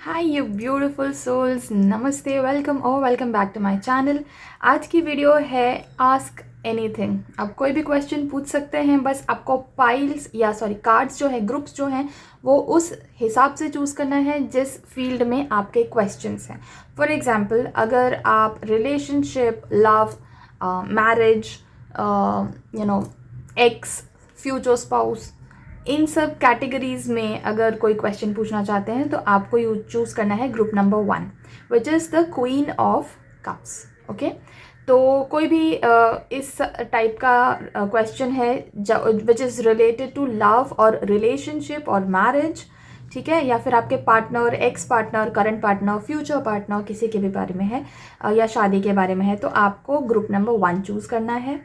Hi you beautiful souls, नमस्ते, welcome back to my channel. आज की वीडियो है आस्क एनीथिंग। आप कोई भी क्वेश्चन पूछ सकते हैं, बस आपको पाइल्स या कार्ड्स जो है, ग्रुप्स जो हैं, वो उस हिसाब से चूज़ करना है जिस फील्ड में आपके क्वेश्चंस हैं। फॉर एग्जांपल, अगर आप relationship, love, marriage, ex, future spouse, इन सब कैटेगरीज में अगर कोई क्वेश्चन पूछना चाहते हैं तो आपको चूज़ करना है group number 1, which is the queen of cups. Okay, तो कोई भी इस टाइप का क्वेश्चन है which is related to love और रिलेशनशिप और मैरिज, ठीक है, या फिर आपके partner, ex partner, current partner, future partner, किसी के भी बारे में है या शादी के बारे में है, तो आपको ग्रुप नंबर 1 चूज़ करना है।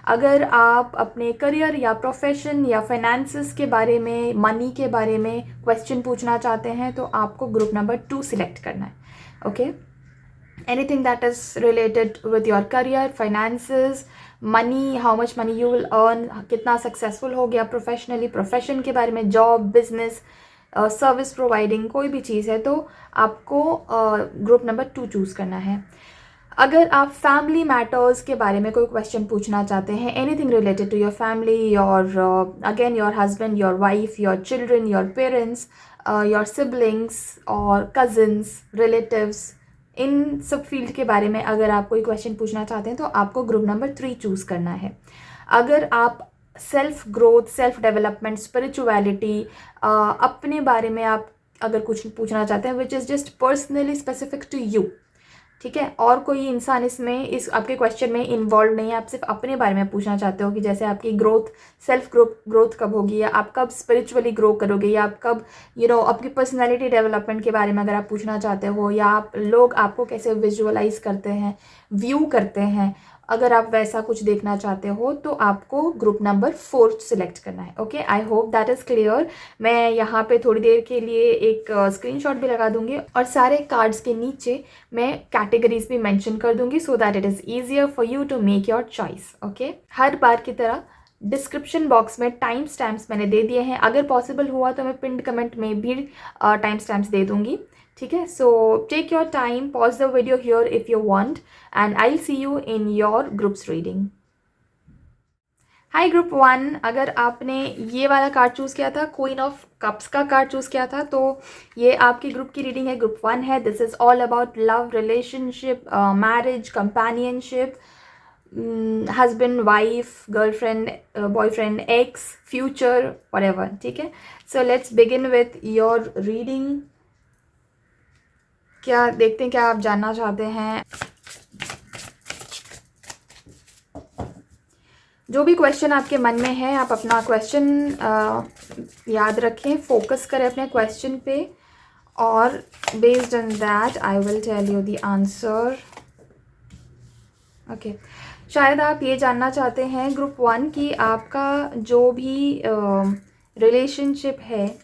अगर आप अपने करियर या प्रोफेशन या फाइनेंसेस के बारे में, मनी के बारे में क्वेश्चन पूछना चाहते हैं तो आपको ग्रुप नंबर 2 सिलेक्ट करना है। Okay, anything that is related with your career, finances, money, how much money you will earn, कितना सक्सेसफुल हो गया प्रोफेशनली, प्रोफेशन के बारे में, जॉब, बिजनेस, सर्विस प्रोवाइडिंग, कोई भी चीज़ है तो आपको ग्रुप नंबर 2 चूज़ करना है। अगर आप फैमिली मैटर्स के बारे में कोई क्वेश्चन पूछना चाहते हैं, anything related to your family, your again your husband, your wife, your children, your parents, your siblings और कजिन्स, रिलेटिव्स, इन सब फील्ड के बारे में अगर आप कोई क्वेश्चन पूछना चाहते हैं तो आपको ग्रुप नंबर 3 चूज़ करना है। अगर आप self growth, self development, spirituality, अपने बारे में आप अगर कुछ पूछना चाहते हैं which is just personally specific to you, ठीक है, और कोई इंसान इसमें इस आपके क्वेश्चन में इन्वॉल्व नहीं है, आप सिर्फ अपने बारे में पूछना चाहते हो कि जैसे आपकी ग्रोथ, सेल्फ ग्रोथ कब होगी, या आप कब स्पिरिचुअली ग्रो करोगे, या आप कब आपकी पर्सनैलिटी डेवलपमेंट के बारे में अगर आप पूछना चाहते हो, या आप लोग आपको कैसे विजुअलाइज करते हैं, व्यू करते हैं, अगर आप वैसा कुछ देखना चाहते हो तो आपको ग्रुप नंबर 4 सिलेक्ट करना है। Okay, I hope that is clear. मैं यहाँ पे थोड़ी देर के लिए एक स्क्रीनशॉट भी लगा दूंगी और सारे कार्ड्स के नीचे मैं कैटेगरीज भी मेंशन कर दूंगी so that it is easier for you to make your choice. Okay, हर बार की तरह डिस्क्रिप्शन बॉक्स में टाइम स्टैम्प्स मैंने दे दिए हैं, अगर पॉसिबल हुआ तो मैं पिंड कमेंट में भी टाइम स्टैम्प्स दे दूंगी, ठीक है। So take your time, pause the video here if you want, and I see you in your groups reading. Hi group 1, अगर आपने ये वाला कार्ड चूज़ किया था, क्वीन ऑफ कप्स का कार्ड चूज़ किया था, तो ये आपकी ग्रुप की रीडिंग है, ग्रुप 1 है। This is all about love, relationship, marriage, companionship, husband, wife, girlfriend, boyfriend, x, future, whatever, ठीक है। So let's begin with your reading. क्या देखते हैं क्या आप जानना चाहते हैं। जो भी क्वेश्चन आपके मन में है, आप अपना क्वेश्चन याद रखें, फोकस करें अपने क्वेश्चन पे, और based on that I will tell you the answer. Okay, शायद आप ये जानना चाहते हैं ग्रुप 1 की आपका जो भी रिलेशनशिप है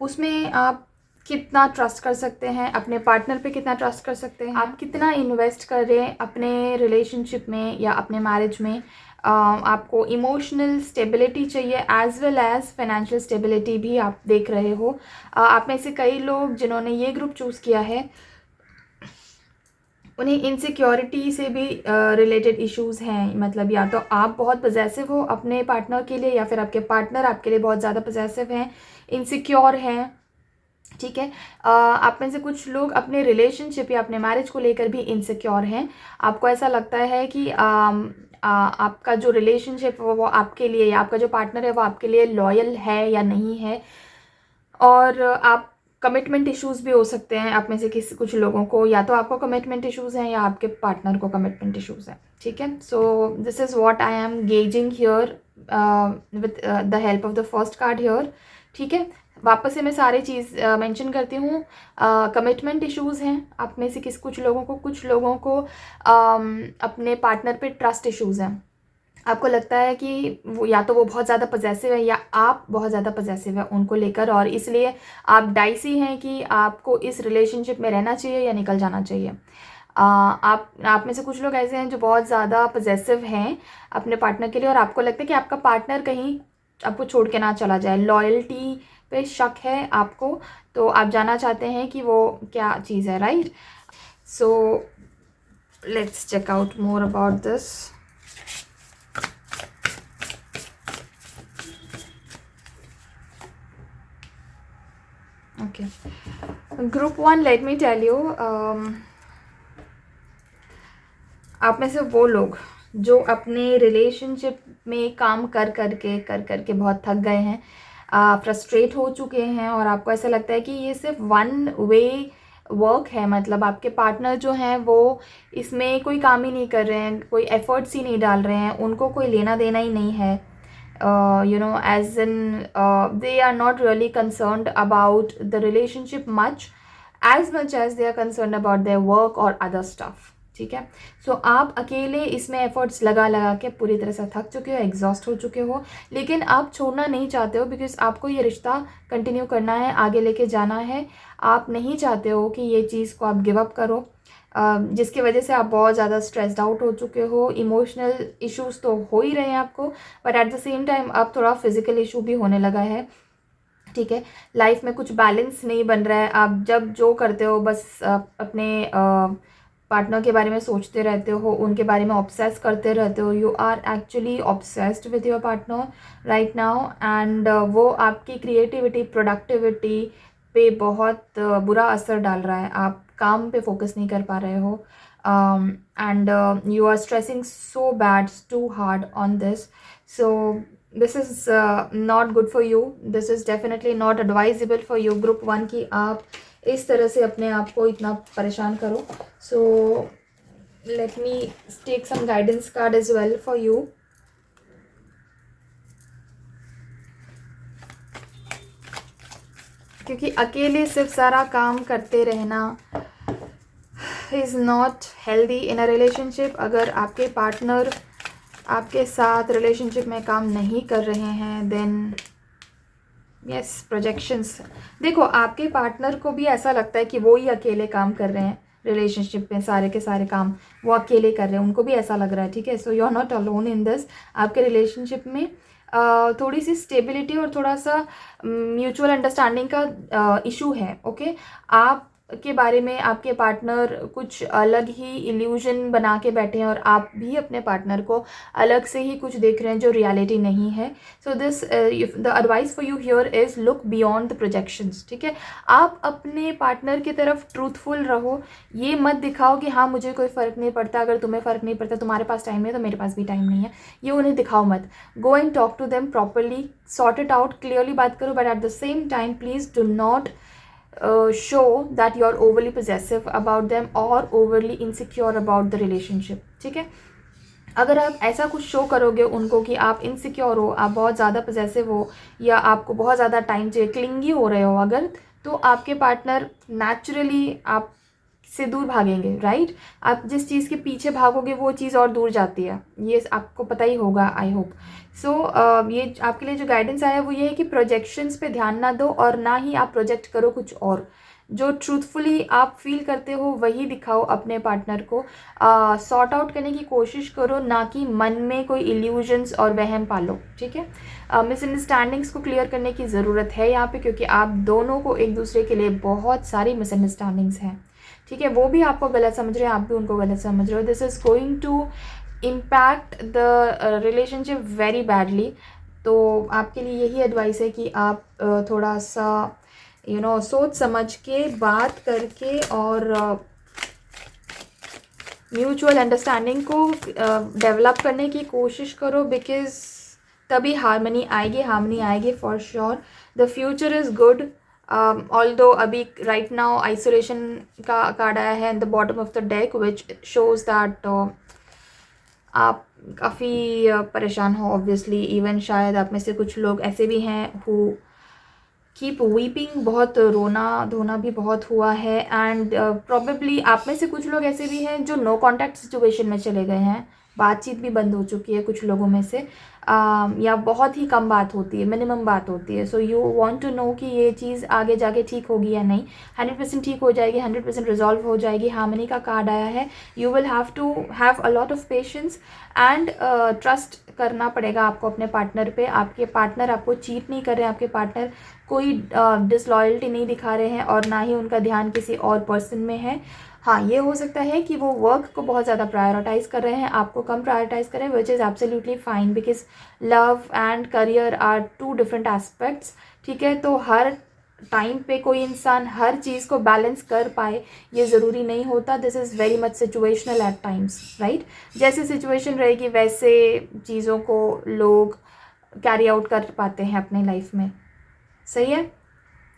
उसमें आप कितना ट्रस्ट कर सकते हैं, अपने पार्टनर पे कितना ट्रस्ट कर सकते हैं, आप कितना इन्वेस्ट कर रहे हैं अपने रिलेशनशिप में या अपने मैरिज में। आपको इमोशनल स्टेबिलिटी चाहिए as well as financial stability भी आप देख रहे हो। आप में से कई लोग जिन्होंने ये ग्रुप चूज़ किया है उन्हें इनसिक्योरिटी से भी रिलेटेड इश्यूज़ हैं, मतलब या तो आप बहुत पजेसिव हो अपने पार्टनर के लिए, या फिर आपके पार्टनर आपके लिए बहुत ज़्यादा पजेसिव हैं, इनसिक्योर हैं, ठीक है। आप में से कुछ लोग अपने रिलेशनशिप या अपने मैरिज को लेकर भी इनसिक्योर हैं। आपको ऐसा लगता है कि आपका जो रिलेशनशिप वो आपके लिए, या आपका जो पार्टनर है वो आपके लिए लॉयल है या नहीं है, और आप कमिटमेंट इश्यूज़ भी हो सकते हैं आप में से कुछ लोगों को, या तो आपको कमिटमेंट इश्यूज़ हैं या आपके पार्टनर को कमिटमेंट इश्यूज़ हैं, ठीक है। So this is what I am gauging here with the help of the first card here, ठीक है। वापस से मैं सारी चीज़ मेंशन करती हूँ। कमिटमेंट इश्यूज़ हैं आप में से कुछ लोगों को अपने पार्टनर पे ट्रस्ट इश्यूज़ हैं। आपको लगता है कि वो या तो वो बहुत ज़्यादा पजेसिव है या आप बहुत ज़्यादा पजेसिव है उनको लेकर, और इसलिए आप डाइसी हैं कि आपको इस रिलेशनशिप में रहना चाहिए या निकल जाना चाहिए। आप में से कुछ लोग ऐसे हैं जो बहुत ज़्यादा पजेसिव हैं अपने पार्टनर के लिए, और आपको लगता है कि आपका पार्टनर कहीं आपको छोड़ के ना चला जाए, लॉयल्टी पे शक है आपको, तो आप जानना चाहते हैं कि वो क्या चीज़ है, right? So let's check out more about this. Okay. Group 1, let me tell you, आप में से वो लोग जो अपने रिलेशनशिप में काम कर करके बहुत थक गए हैं, फ्रस्ट्रेट हो चुके हैं और आपको ऐसा लगता है कि ये सिर्फ वन वे वर्क है, मतलब आपके पार्टनर जो हैं वो इसमें कोई काम ही नहीं कर रहे हैं, कोई एफर्ट्स ही नहीं डाल रहे हैं, उनको कोई लेना देना ही नहीं है. As in, they are not really concerned about the relationship as much as they are concerned about their work or other stuff. ठीक है. सो आप अकेले इसमें एफर्ट्स लगा के पूरी तरह से थक चुके हो, एग्जॉस्ट हो चुके हो, लेकिन आप छोड़ना नहीं चाहते हो बिकॉज आपको ये रिश्ता कंटिन्यू करना है, आगे लेके जाना है. आप नहीं चाहते हो कि ये चीज़ को आप गिव अप करो, जिसकी वजह से आप बहुत ज़्यादा स्ट्रेस्ड आउट हो चुके हो. इमोशनल इश्यूज़ तो हो ही रहे हैं आपको, but at the same time अब थोड़ा फिजिकल इशू भी होने लगा है. ठीक है. लाइफ में कुछ बैलेंस नहीं बन रहा है. आप जब जो करते हो बस अपने पार्टनर के बारे में सोचते रहते हो, उनके बारे में ऑब्सेस करते रहते हो. You are actually obsessed with your partner right now, and वो आपकी क्रिएटिविटी, प्रोडक्टिविटी पे बहुत बुरा असर डाल रहा है. आप काम पे फोकस नहीं कर पा रहे हो, and you are stressing so bad, too hard on this. So this is not good for you. This is definitely not advisable for you group 1 की आप इस तरह से अपने आप को इतना परेशान करो. So let me take some guidance card as well for you. क्योंकि अकेले सिर्फ सारा काम करते रहना is not healthy in a relationship. अगर आपके पार्टनर आपके साथ रिलेशनशिप में काम नहीं कर रहे हैं, देन यस, प्रोजेक्शंस. देखो, आपके पार्टनर को भी ऐसा लगता है कि वो ही अकेले काम कर रहे हैं रिलेशनशिप में, सारे के सारे काम वो अकेले कर रहे हैं, उनको भी ऐसा लग रहा है. ठीक है. So you are not alone in this. आपके रिलेशनशिप में थोड़ी सी स्टेबिलिटी और थोड़ा सा म्यूचुअल अंडरस्टैंडिंग का इशू है. ओके. आप के बारे में आपके पार्टनर कुछ अलग ही इल्यूजन बना के बैठे हैं और आप भी अपने पार्टनर को अलग से ही कुछ देख रहे हैं जो रियलिटी नहीं है. So this the advice for you here is look beyond the projections. ठीक है. आप अपने पार्टनर की तरफ ट्रूथफुल रहो. ये मत दिखाओ कि हाँ मुझे कोई फ़र्क नहीं पड़ता, अगर तुम्हें फ़र्क नहीं पड़ता, तुम्हारे पास टाइम है तो मेरे पास भी टाइम नहीं है, ये उन्हें दिखाओ मत. Go and talk to them properly, sort it out, clearly बात करो, but at the same time please do not show that you are overly possessive about them or overly insecure about the relationship. ठीक है. अगर आप ऐसा कुछ show करोगे उनको कि आप इनसिक्योर हो, आप बहुत ज़्यादा पजेसिव हो, या आपको बहुत ज़्यादा टाइम चाहिए, क्लिंगी हो रहे हो अगर, तो आपके पार्टनर नेचुरली आप से दूर भागेंगे. राइट. आप जिस चीज़ के पीछे भागोगे वो चीज़ और दूर जाती है, ये आपको पता ही होगा, आई होप. सो ये आपके लिए जो गाइडेंस आया है वो ये है कि प्रोजेक्शंस पे ध्यान ना दो और ना ही आप प्रोजेक्ट करो कुछ और. जो ट्रूथफुली आप फील करते हो वही दिखाओ अपने पार्टनर को. सॉर्ट आउट करने की कोशिश करो, ना कि मन में कोई इल्यूजन्स और वहम पालो. ठीक है. मिसअंडरस्टैंडिंग्स को क्लियर करने की ज़रूरत है यहाँ पे, क्योंकि आप दोनों को एक दूसरे के लिए बहुत सारी मिसअंडरस्टैंडिंग्स हैं. ठीक है. वो भी आपको गलत समझ रहे हैं, आप भी उनको गलत समझ रहे हो. This is going to impact the relationship very badly. तो आपके लिए यही एडवाइस है कि आप थोड़ा सा सोच समझ के बात करके और म्यूचुअल अंडरस्टैंडिंग को डेवलप करने की कोशिश करो, बिकॉज तभी हार्मनी आएगी for sure. The future is good. Although अभी राइट नाउ आइसोलेशन का कार्ड आया है in the bottom of the deck, which shows that आप काफ़ी परेशान हो. ऑब्वियसली इवन शायद आप में से कुछ लोग ऐसे भी हैं हु कीप वीपिंग, बहुत रोना धोना भी बहुत हुआ है. एंड प्रॉबेबली आप में से कुछ लोग ऐसे भी हैं जो नो कॉन्टैक्ट सिचुएशन में चले गए हैं. बातचीत भी बंद हो चुकी है कुछ लोगों में से, या बहुत ही कम बात होती है, मिनिमम बात होती है. So you want to know कि ये चीज़ आगे जाके ठीक होगी या नहीं. 100% ठीक हो जाएगी, 100% रिजॉल्व हो जाएगी. हार्मनी का कार्ड आया है. You will have to have a lot of patience and trust करना पड़ेगा आपको अपने पार्टनर पे. आपके पार्टनर आपको चीट नहीं कर रहे हैं, आपके पार्टनर कोई डिसलॉयल्टी नहीं दिखा रहे हैं और ना ही उनका ध्यान किसी और पर्सन में है। हाँ, ये हो सकता है कि वो वर्क को बहुत ज़्यादा प्रायोरिटाइज कर रहे हैं, आपको कम प्रायोरिटाइज कर रहे हैं, which is absolutely fine because love and career are two different aspects. ठीक है, तो हर टाइम पे कोई इंसान हर चीज़ को बैलेंस कर पाए ये ज़रूरी नहीं होता। This is very much situational at times, right. जैसे सिचुएशन रहेगी वैसे चीज़ों को लोग कैरी आउट कर पाते हैं अपने लाइफ में, सही है।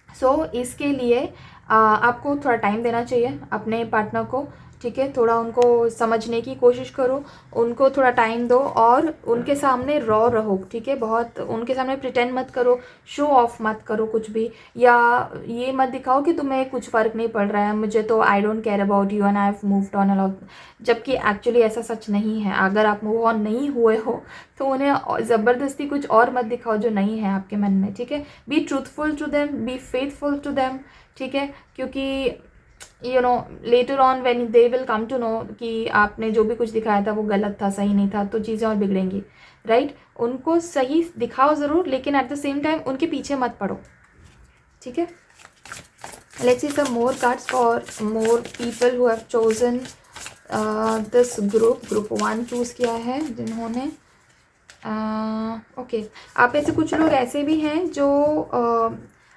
सो इसके लिए आपको थोड़ा टाइम देना चाहिए अपने पार्टनर को, ठीक है। थोड़ा उनको समझने की कोशिश करो, उनको थोड़ा टाइम दो और उनके सामने रॉ रहो, ठीक है। बहुत उनके सामने प्रिटेंड मत करो, शो ऑफ मत करो कुछ भी, या ये मत दिखाओ कि तुम्हें कुछ फ़र्क नहीं पड़ रहा है, मुझे तो I don't care about you and I have moved on a lot, जबकि एक्चुअली ऐसा सच नहीं है। अगर आप मूव ऑन नहीं हुए हो तो उन्हें ज़बरदस्ती कुछ और मत दिखाओ जो नहीं है आपके मन में, ठीक है। Be truthful to them, be faithful to them, ठीक है। क्योंकि you know later on when they will come to know कि आपने जो भी कुछ दिखाया था वो गलत था, सही नहीं था, तो चीज़ें और बिगड़ेंगी, राइट। उनको सही दिखाओ ज़रूर, लेकिन एट द सेम टाइम उनके पीछे मत पड़ो, ठीक है। Let's see some more cards for more people who have chosen this group 1 choose किया है जिन्होंने। ओके, आप में से कुछ लोग ऐसे भी हैं जो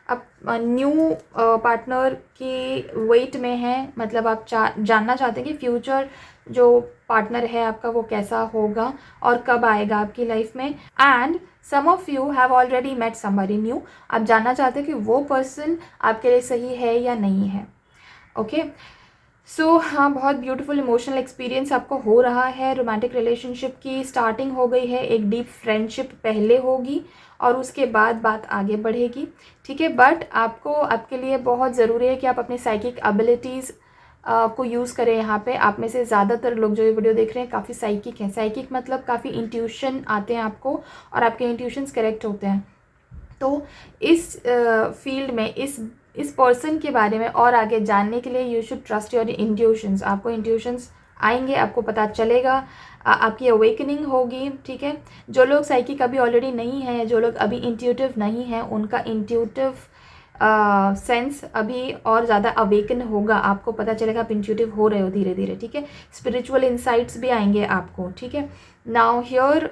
अब न्यू पार्टनर की वेट में हैं, मतलब आप जानना चाहते हैं कि फ्यूचर जो पार्टनर है आपका वो कैसा होगा और कब आएगा आपकी लाइफ में। And some of you have already met somebody new, आप जानना चाहते हैं कि वो पर्सन आपके लिए सही है या नहीं है, ओके। सो हाँ, बहुत ब्यूटीफुल इमोशनल एक्सपीरियंस आपको हो रहा है। रोमांटिक रिलेशनशिप की स्टार्टिंग हो गई है, एक डीप फ्रेंडशिप पहले होगी और उसके बाद बात आगे बढ़ेगी, ठीक है। बट आपको आपके लिए बहुत ज़रूरी है कि आप अपनी साइकिक एबिलिटीज़ को यूज़ करें। यहाँ पे आप में से ज़्यादातर लोग जो ये वीडियो देख रहे हैं काफ़ी साइकिक हैं। साइकिक मतलब काफ़ी इंट्यूशन आते हैं आपको और आपके इंट्यूशंस करेक्ट होते हैं। तो इस फील्ड में इस पर्सन के बारे में और आगे जानने के लिए you should trust your intuitions. आपको इंट्यूशंस आएंगे, आपको पता चलेगा, आपकी अवेकनिंग होगी, ठीक है। जो लोग साइकिक अभी ऑलरेडी नहीं हैं, जो लोग अभी इंट्यूटिव नहीं हैं, उनका इंट्यूटिव सेंस अभी और ज़्यादा अवेकन होगा, आपको पता चलेगा आप इंट्यूटिव हो रहे हो धीरे धीरे, ठीक है। स्पिरिचुअल इंसाइट्स भी आएंगे आपको, ठीक है। नाउ हियर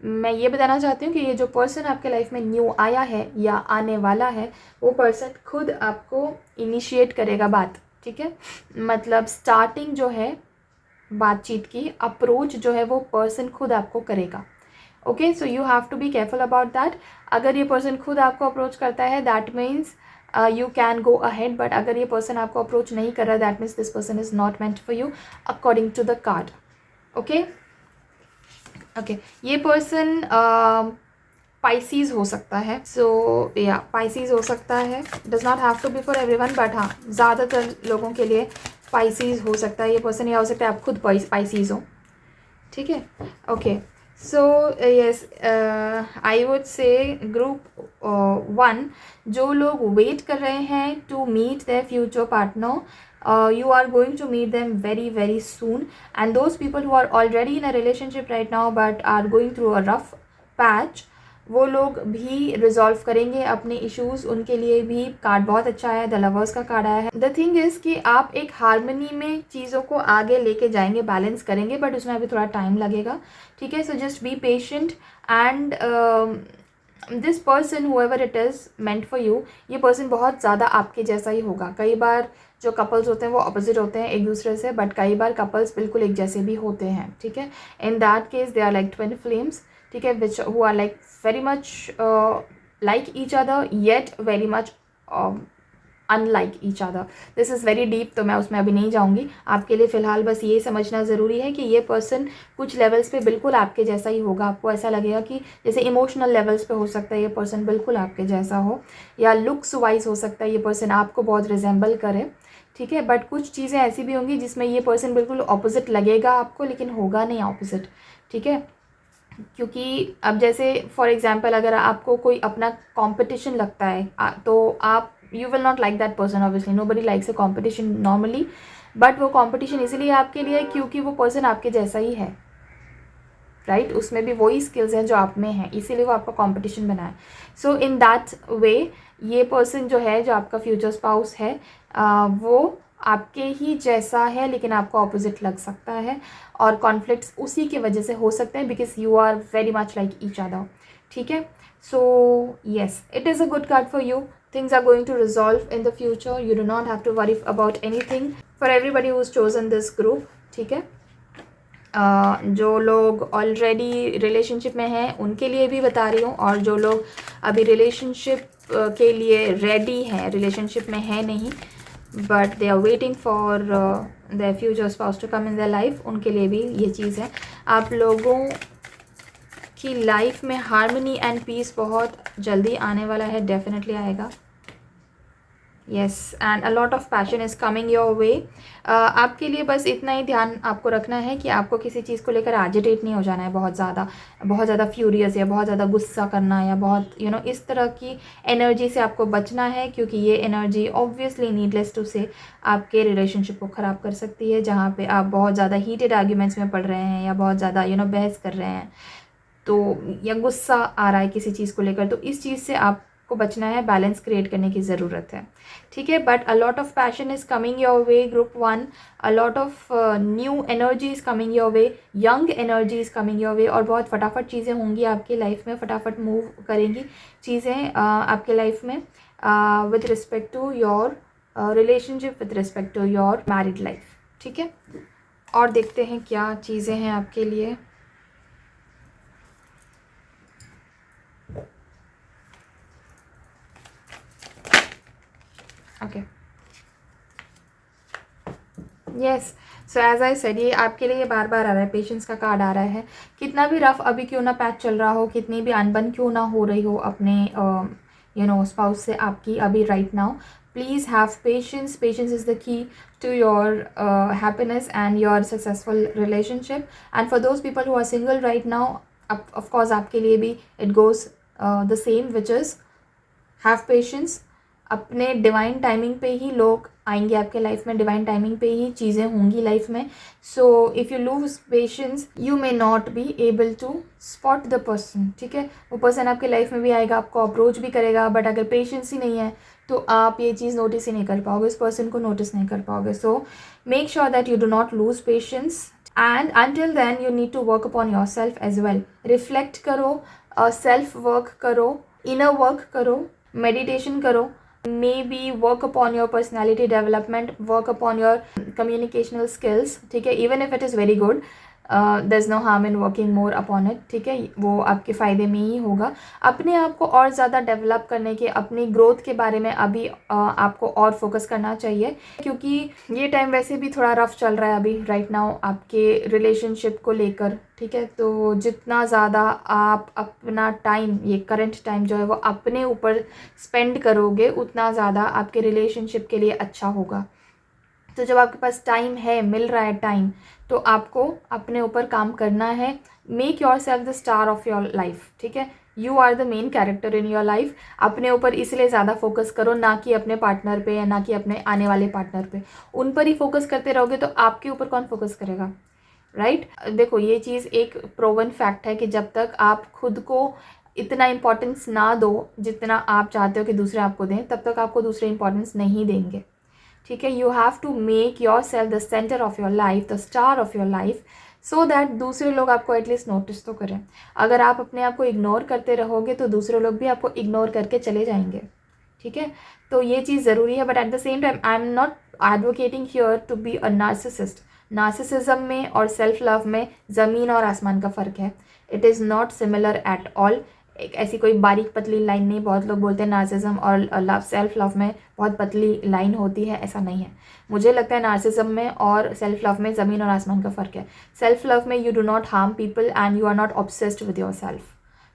मैं ये बताना चाहती हूँ कि ये जो पर्सन आपके लाइफ में न्यू आया है या आने वाला है, वो पर्सन खुद आपको इनिशिएट करेगा बात, ठीक है। मतलब स्टार्टिंग जो है बातचीत की, अप्रोच जो है वो पर्सन खुद आपको करेगा, okay. So you have to be careful about that. अगर ये पर्सन खुद आपको अप्रोच करता है that means you can go ahead, but अगर ये पर्सन आपको अप्रोच नहीं कर रहा that means this person is not meant for you according to the card, okay. Okay, ये पर्सन पाइसीज हो सकता है, सो या पाइसीज हो सकता है, does not have to be for everyone, but हाँ ज़्यादातर लोगों के लिए पाइसीज हो सकता है ये पर्सन, या हो सकता है आप खुद पाइसीज हो, ठीक है। Okay, so yes, I would say group 1 जो लोग वेट कर रहे हैं to meet their future partner, you are going to meet them very very soon, and those people who are already in a relationship right now but are going through a rough patch, वो लोग भी resolve करेंगे अपने issues. उनके लिए भी card बहुत अच्छा है, द लवर्स का कार्ड आया है। द थिंग इज़ कि आप एक हार्मनी में चीज़ों को आगे लेके जाएंगे, बैलेंस करेंगे, बट उसमें अभी थोड़ा टाइम लगेगा, ठीक है। So just be patient and this person however it is meant for you, ये पर्सन बहुत ज़्यादा आपके जैसा ही होगा। कई बार जो कपल्स होते हैं वो अपोजिट होते हैं एक दूसरे से, बट कई बार कपल्स बिल्कुल एक जैसे भी होते हैं, ठीक है। In that case they are like twin flames, ठीक है, which who are like very much like each other yet very much unlike each other. This is very deep, तो मैं उसमें अभी नहीं जाऊँगी। आपके लिए फ़िलहाल बस ये समझना ज़रूरी है कि ये पर्सन कुछ लेवल्स पे बिल्कुल आपके जैसा ही होगा। आपको ऐसा लगेगा कि जैसे इमोशनल लेवल्स पे हो सकता है ये पर्सन बिल्कुल आपके जैसा हो, या लुक्स वाइज हो सकता है ये पर्सन आपको बहुत रिजेंबल करे, ठीक है। बट कुछ चीज़ें ऐसी भी होंगी जिसमें ये पर्सन बिल्कुल ऑपोजिट लगेगा आपको, लेकिन होगा नहीं ऑपोजिट, ठीक है। क्योंकि अब जैसे फॉर एग्जांपल अगर आपको कोई अपना कंपटीशन लगता है तो आप you will not like that person, obviously nobody likes a competition normally, but वो कंपटीशन इसीलिए आपके लिए क्योंकि वो पर्सन आपके जैसा ही है, राइट, उसमें भी वही स्किल्स हैं जो आप में हैं, इसीलिए वो आपका कंपटीशन बना है. सो इन दैट वे ये पर्सन जो है, जो आपका फ्यूचर स्पाउस है, वो आपके ही जैसा है लेकिन आपको ऑपोजिट लग सकता है, और कॉन्फ्लिक्ट्स उसी की वजह से हो सकते हैं because you are very much like each other. ठीक है, so yes, it is a good card for you. Things are going to resolve in the future. You do not have to worry about anything. For everybody who's chosen this group, ठीक है. जो लोग already relationship में हैं उनके लिए भी बता रही हूँ, और जो लोग अभी रिलेशनशिप के लिए रेडी हैं, रिलेशनशिप में है नहीं but they are waiting for their future spouse to come in their life, उनके लिए भी ये चीज़ है. आप लोगों की लाइफ में हार्मनी एंड पीस बहुत जल्दी आने वाला है, डेफिनेटली आएगा. Yes, and a lot of passion is coming your way. आपके लिए बस इतना ही ध्यान आपको रखना है कि आपको किसी चीज़ को लेकर एजिटेट नहीं हो जाना है, बहुत ज़्यादा फ्यूरियस या बहुत ज़्यादा गुस्सा करना या बहुत इस तरह की एनर्जी से आपको बचना है, क्योंकि ये एनर्जी ऑब्वियसली नीडलेस टू से आपके रिलेशनशिप को ख़राब कर सकती है. जहाँ पे आप बहुत ज़्यादा हीटेड आर्ग्यूमेंट्स में पड़ रहे हैं या बहुत ज़्यादा बहस कर रहे हैं, तो या गुस्सा आ रहा है किसी चीज़ को लेकर, तो इस चीज़ से आपको बचना है, बैलेंस क्रिएट करने की ज़रूरत है. ठीक है, but a lot of passion is coming your way group 1. A lot of new energy is coming your way, young energy is coming your way, और बहुत फटाफट चीज़ें होंगी आपकी लाइफ में, फटाफट मूव करेंगी चीज़ें आपके लाइफ में with respect to your relationship, with respect to your married life. ठीक है, और देखते हैं क्या चीज़ें हैं आपके लिए. Okay, yes, so as I said, ये आपके लिए बार बार आ रहा है, पेशेंस का कार्ड आ रहा है. कितना भी रफ अभी क्यों ना पैच चल रहा हो, कितनी भी अनबन क्यों ना हो रही हो अपने स्पाउस से आपकी अभी right now, please have patience. Patience is the key to your happiness and your successful relationship. And for those people who are single right now, of course आपके लिए भी it goes the same, which is have patience. अपने divine timing पे ही लोग आएंगे आपके life में, डिवाइन टाइमिंग पे ही चीज़ें होंगी लाइफ में. So if you lose patience you may not be able to spot the person. ठीक है, वो पर्सन आपके लाइफ में भी आएगा, आपको अप्रोच भी करेगा, बट अगर पेशेंस ही नहीं है तो आप ये चीज़ नोटिस ही नहीं कर पाओगे, उस पर्सन को नोटिस नहीं कर पाओगे. So make sure that you do not lose patience, and until then you need to work upon yourself as well. Reflect करो, सेल्फ वर्क करो, इनर वर्क करो, मेडिटेशन करो, maybe work upon your personality development, work upon your communicational skills. ठीक है, even if it is very good, there's no harm in working more upon it. ठीक है, वो आपके फ़ायदे में ही होगा. अपने आप को और ज़्यादा डेवलप करने के, अपनी ग्रोथ के बारे में अभी आपको और फोकस करना चाहिए, क्योंकि ये टाइम वैसे भी थोड़ा रफ चल रहा है अभी राइट नाउ आपके रिलेशनशिप को लेकर. ठीक है, तो जितना ज़्यादा आप अपना टाइम, ये करंट टाइम जो है वो अपने ऊपर स्पेंड करोगे, उतना ज़्यादा आपके रिलेशनशिप के लिए अच्छा होगा. तो जब आपके पास टाइम है, मिल रहा है टाइम, तो आपको अपने ऊपर काम करना है. Make yourself the star of your life. ठीक है, you are the main character in your life. अपने ऊपर इसलिए ज़्यादा फोकस करो, ना कि अपने पार्टनर पे या ना कि अपने आने वाले पार्टनर पे. उन पर ही फोकस करते रहोगे तो आपके ऊपर कौन फोकस करेगा, राइट? देखो, ये चीज़ एक प्रोवन फैक्ट है कि जब तक आप खुद को इतना इम्पोर्टेंस ना दो जितना आप चाहते हो कि दूसरे आपको दें, तब तक आपको दूसरे इम्पोर्टेंस नहीं देंगे. ठीक है, you have to make yourself the centre of your life, the star of your life, so that दूसरे लोग आपको एटलीस्ट नोटिस तो करें. अगर आप अपने आप को इग्नोर करते रहोगे तो दूसरे लोग भी आपको इग्नोर करके चले जाएंगे. ठीक है, तो ये चीज़ ज़रूरी है. But at the same time I am not advocating here to be a narcissist. Narcissism में और सेल्फ लव में ज़मीन और आसमान का फ़र्क है. It is not similar at all. एक ऐसी कोई बारीक पतली लाइन नहीं. बहुत लोग बोलते हैं नार्सिसिज्म और लव, सेल्फ लव में बहुत पतली लाइन होती है, ऐसा नहीं है. मुझे लगता है नार्सिसिज्म में और सेल्फ लव में ज़मीन और आसमान का फ़र्क है. सेल्फ लव में you do not harm people and you are not obsessed with yourself.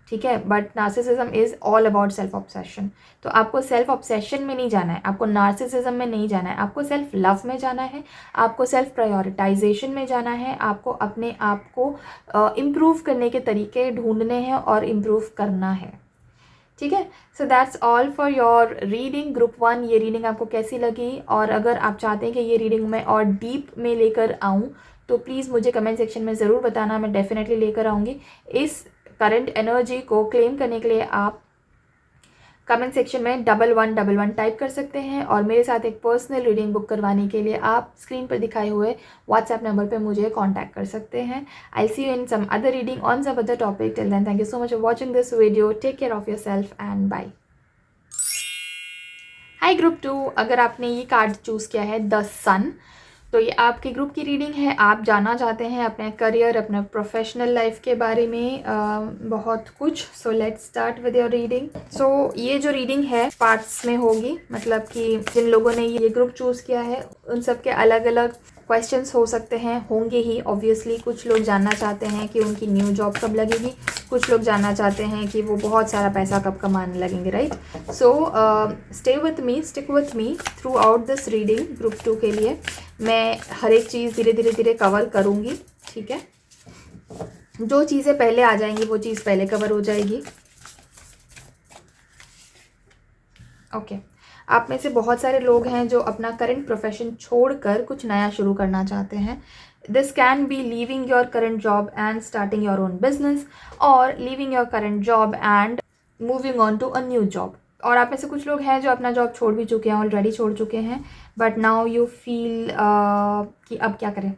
ठीक है, but narcissism is all about self obsession. तो आपको सेल्फ ऑब्सेशन में नहीं जाना है, आपको नार्सिसिज्म में नहीं जाना है, आपको सेल्फ लव में जाना है, आपको सेल्फ प्रायोरिटाइजेशन में जाना है. आपको अपने आप को इम्प्रूव करने के तरीके ढूंढने हैं और इम्प्रूव करना है. ठीक है। So that's all for your reading group 1। ये रीडिंग आपको कैसी लगी, और अगर आप चाहते हैं कि ये रीडिंग मैं और डीप में लेकर आऊँ तो प्लीज़ मुझे कमेंट सेक्शन में ज़रूर बताना, मैं डेफिनेटली लेकर आऊँगी। इस करंट एनर्जी को क्लेम करने के लिए आप कमेंट सेक्शन में 1111 टाइप कर सकते हैं, और मेरे साथ एक पर्सनल रीडिंग बुक करवाने के लिए आप स्क्रीन पर दिखाए हुए व्हाट्सएप नंबर पे मुझे कांटेक्ट कर सकते हैं। I see you in some other reading on some other topic. Till then, thank you so much for watching this video. Take care of yourself and bye. Hi group 2, अगर आपने ये card choose किया है the सन, तो ये आपके group की reading है। आप जानना चाहते हैं अपने करियर, अपने प्रोफेशनल लाइफ के बारे में बहुत कुछ। So let's start with your reading. So ये जो रीडिंग है पार्ट्स में होगी, मतलब कि जिन लोगों ने ये ग्रुप चूज़ किया है उन सब के अलग अलग क्वेश्चंस हो सकते हैं, होंगे ही ऑब्वियसली। कुछ लोग जानना चाहते हैं कि उनकी न्यू जॉब कब लगेगी, कुछ लोग जानना चाहते हैं कि वो बहुत सारा पैसा कब कमाने लगेंगे, right. So stay with me, stick with me through out this reading group 2 के लिए। मैं हर एक चीज़ धीरे धीरे कवर करूँगी, ठीक है। जो चीज़ें पहले आ जाएंगी वो चीज़ पहले कवर हो जाएगी, ओके। आप में से बहुत सारे लोग हैं जो अपना करंट प्रोफेशन छोड़कर कुछ नया शुरू करना चाहते हैं। This can be leaving your current job and starting your own business, और leaving your current job and moving on to a new job. और आप में से कुछ लोग हैं जो अपना जॉब छोड़ भी चुके हैं, ऑलरेडी छोड़ चुके हैं, बट नाउ यू फील कि अब क्या करें,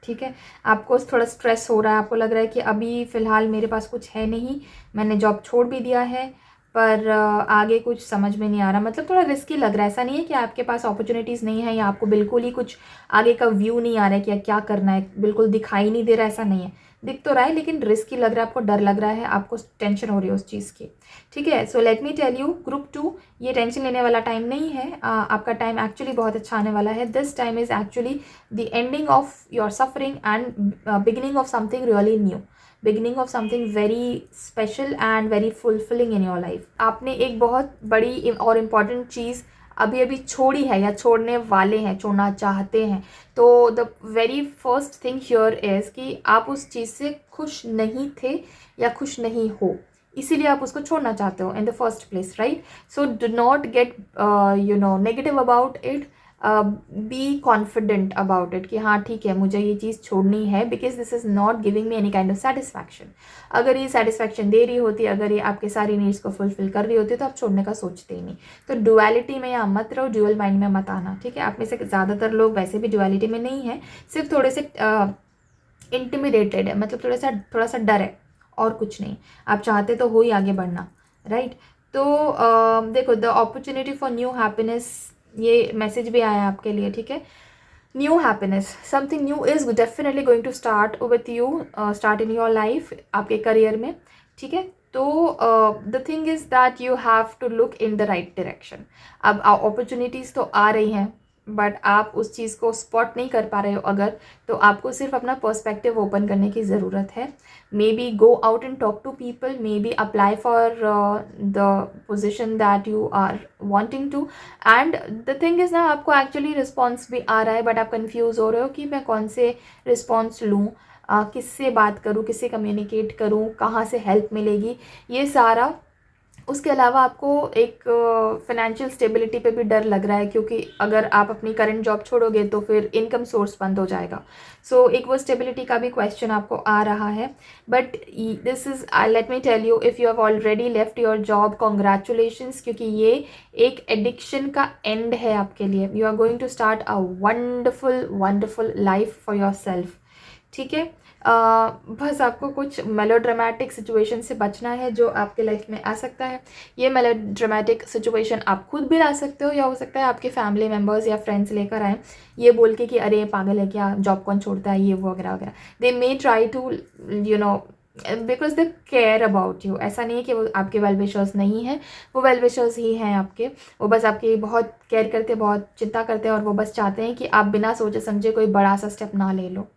ठीक है। आपको थोड़ा स्ट्रेस हो रहा है, आपको लग रहा है कि अभी फ़िलहाल मेरे पास कुछ है नहीं, मैंने जॉब छोड़ भी दिया है, पर आगे कुछ समझ में नहीं आ रहा, मतलब थोड़ा रिस्की लग रहा है। ऐसा नहीं है कि आपके पास अपॉर्चुनिटीज़ नहीं है या आपको बिल्कुल ही कुछ आगे का व्यू नहीं आ रहा है कि क्या करना है, बिल्कुल दिखाई नहीं दे रहा है, ऐसा नहीं है। दिख तो रहा है लेकिन रिस्की लग रहा है, आपको डर लग रहा है, आपको टेंशन हो रही है उस चीज़ की, ठीक है। So let me tell you group 2, ये टेंशन लेने वाला टाइम नहीं है। आपका टाइम एक्चुअली बहुत अच्छा आने वाला है। This time is actually the ending of your suffering and beginning of something really new, beginning of something very special and very fulfilling in your life. आपने एक बहुत बड़ी और इम्पॉर्टेंट चीज़ अभी अभी छोड़ी है या छोड़ने वाले हैं, छोड़ना चाहते हैं। तो the very first thing here is कि आप उस चीज़ से खुश नहीं थे या खुश नहीं हो, इसीलिए आप उसको छोड़ना चाहते हो in the first place, right. So do not get negative about it, be confident about it कि हाँ ठीक है मुझे ये चीज़ छोड़नी है, because this is not giving me any kind of satisfaction. अगर ये सेटिस्फैक्शन दे रही होती, अगर ये आपके सारी नीड्स को फुलफिल कर रही होती तो आप छोड़ने का सोचते ही नहीं। तो डुअलिटी में यहाँ मत रहो, ड्यूअल माइंड में मत आना, ठीक है। आप में से ज़्यादातर लोग वैसे भी डुअलिटी में नहीं है, सिर्फ थोड़े से इंटिमिडेटेड है, मतलब थोड़ा सा डर है और कुछ नहीं। आप चाहते तो हो ही आगे बढ़ना, राइट। तो देखो, the opportunity for new happiness, ये मैसेज भी आया आपके लिए, ठीक है। New happiness, something new is definitely going to start with you, start in your life, आपके करियर में, ठीक है। तो the thing is that you have to look in the right direction. अब अपॉर्चुनिटीज़ तो आ रही हैं, बट आप उस चीज़ को स्पॉट नहीं कर पा रहे हो अगर, तो आपको सिर्फ अपना पर्सपेक्टिव ओपन करने की ज़रूरत है। Maybe go out and talk to people, may be apply for the position that you are wanting to, and the thing is ना, आपको एक्चुअली रिस्पॉन्स भी आ रहा है, बट आप कन्फ्यूज़ हो रहे हो कि मैं कौन से रिस्पॉन्स लूँ, किससे बात करूँ, किससे कम्युनिकेट करूँ, कहाँ से हेल्प मिलेगी, ये सारा। उसके अलावा आपको एक फाइनेंशियल स्टेबिलिटी पे भी डर लग रहा है, क्योंकि अगर आप अपनी करंट जॉब छोड़ोगे तो फिर इनकम सोर्स बंद हो जाएगा। सो एक वो स्टेबिलिटी का भी क्वेश्चन आपको आ रहा है। But this is, let me tell you, if you have already left your job, congratulations, क्योंकि ये एक एडिक्शन का एंड है आपके लिए। You are going to start a wonderful wonderful life for yourself, ठीक है। बस आपको कुछ मेलोड्रामेटिक सिचुएशन से बचना है जो आपके लाइफ में आ सकता है। ये मेलोड्रामेटिक सिचुएशन आप खुद भी ला सकते हो, या हो सकता है आपके फैमिली मेम्बर्स या फ्रेंड्स लेकर आएँ, ये बोल के कि अरे पागल है क्या, जॉब कौन छोड़ता है, ये वो वगैरह वगैरह। They may try to because they care about you. ऐसा नहीं है कि वो आपके वेल विशर्स नहीं हैं, वो वेल विशर्स ही हैं आपके। वो बस आपकी बहुत केयर करते, बहुत चिंता करते हैं, और वो बस चाहते हैं कि आप बिना सोचे समझे कोई बड़ा सा स्टेप ना ले लो,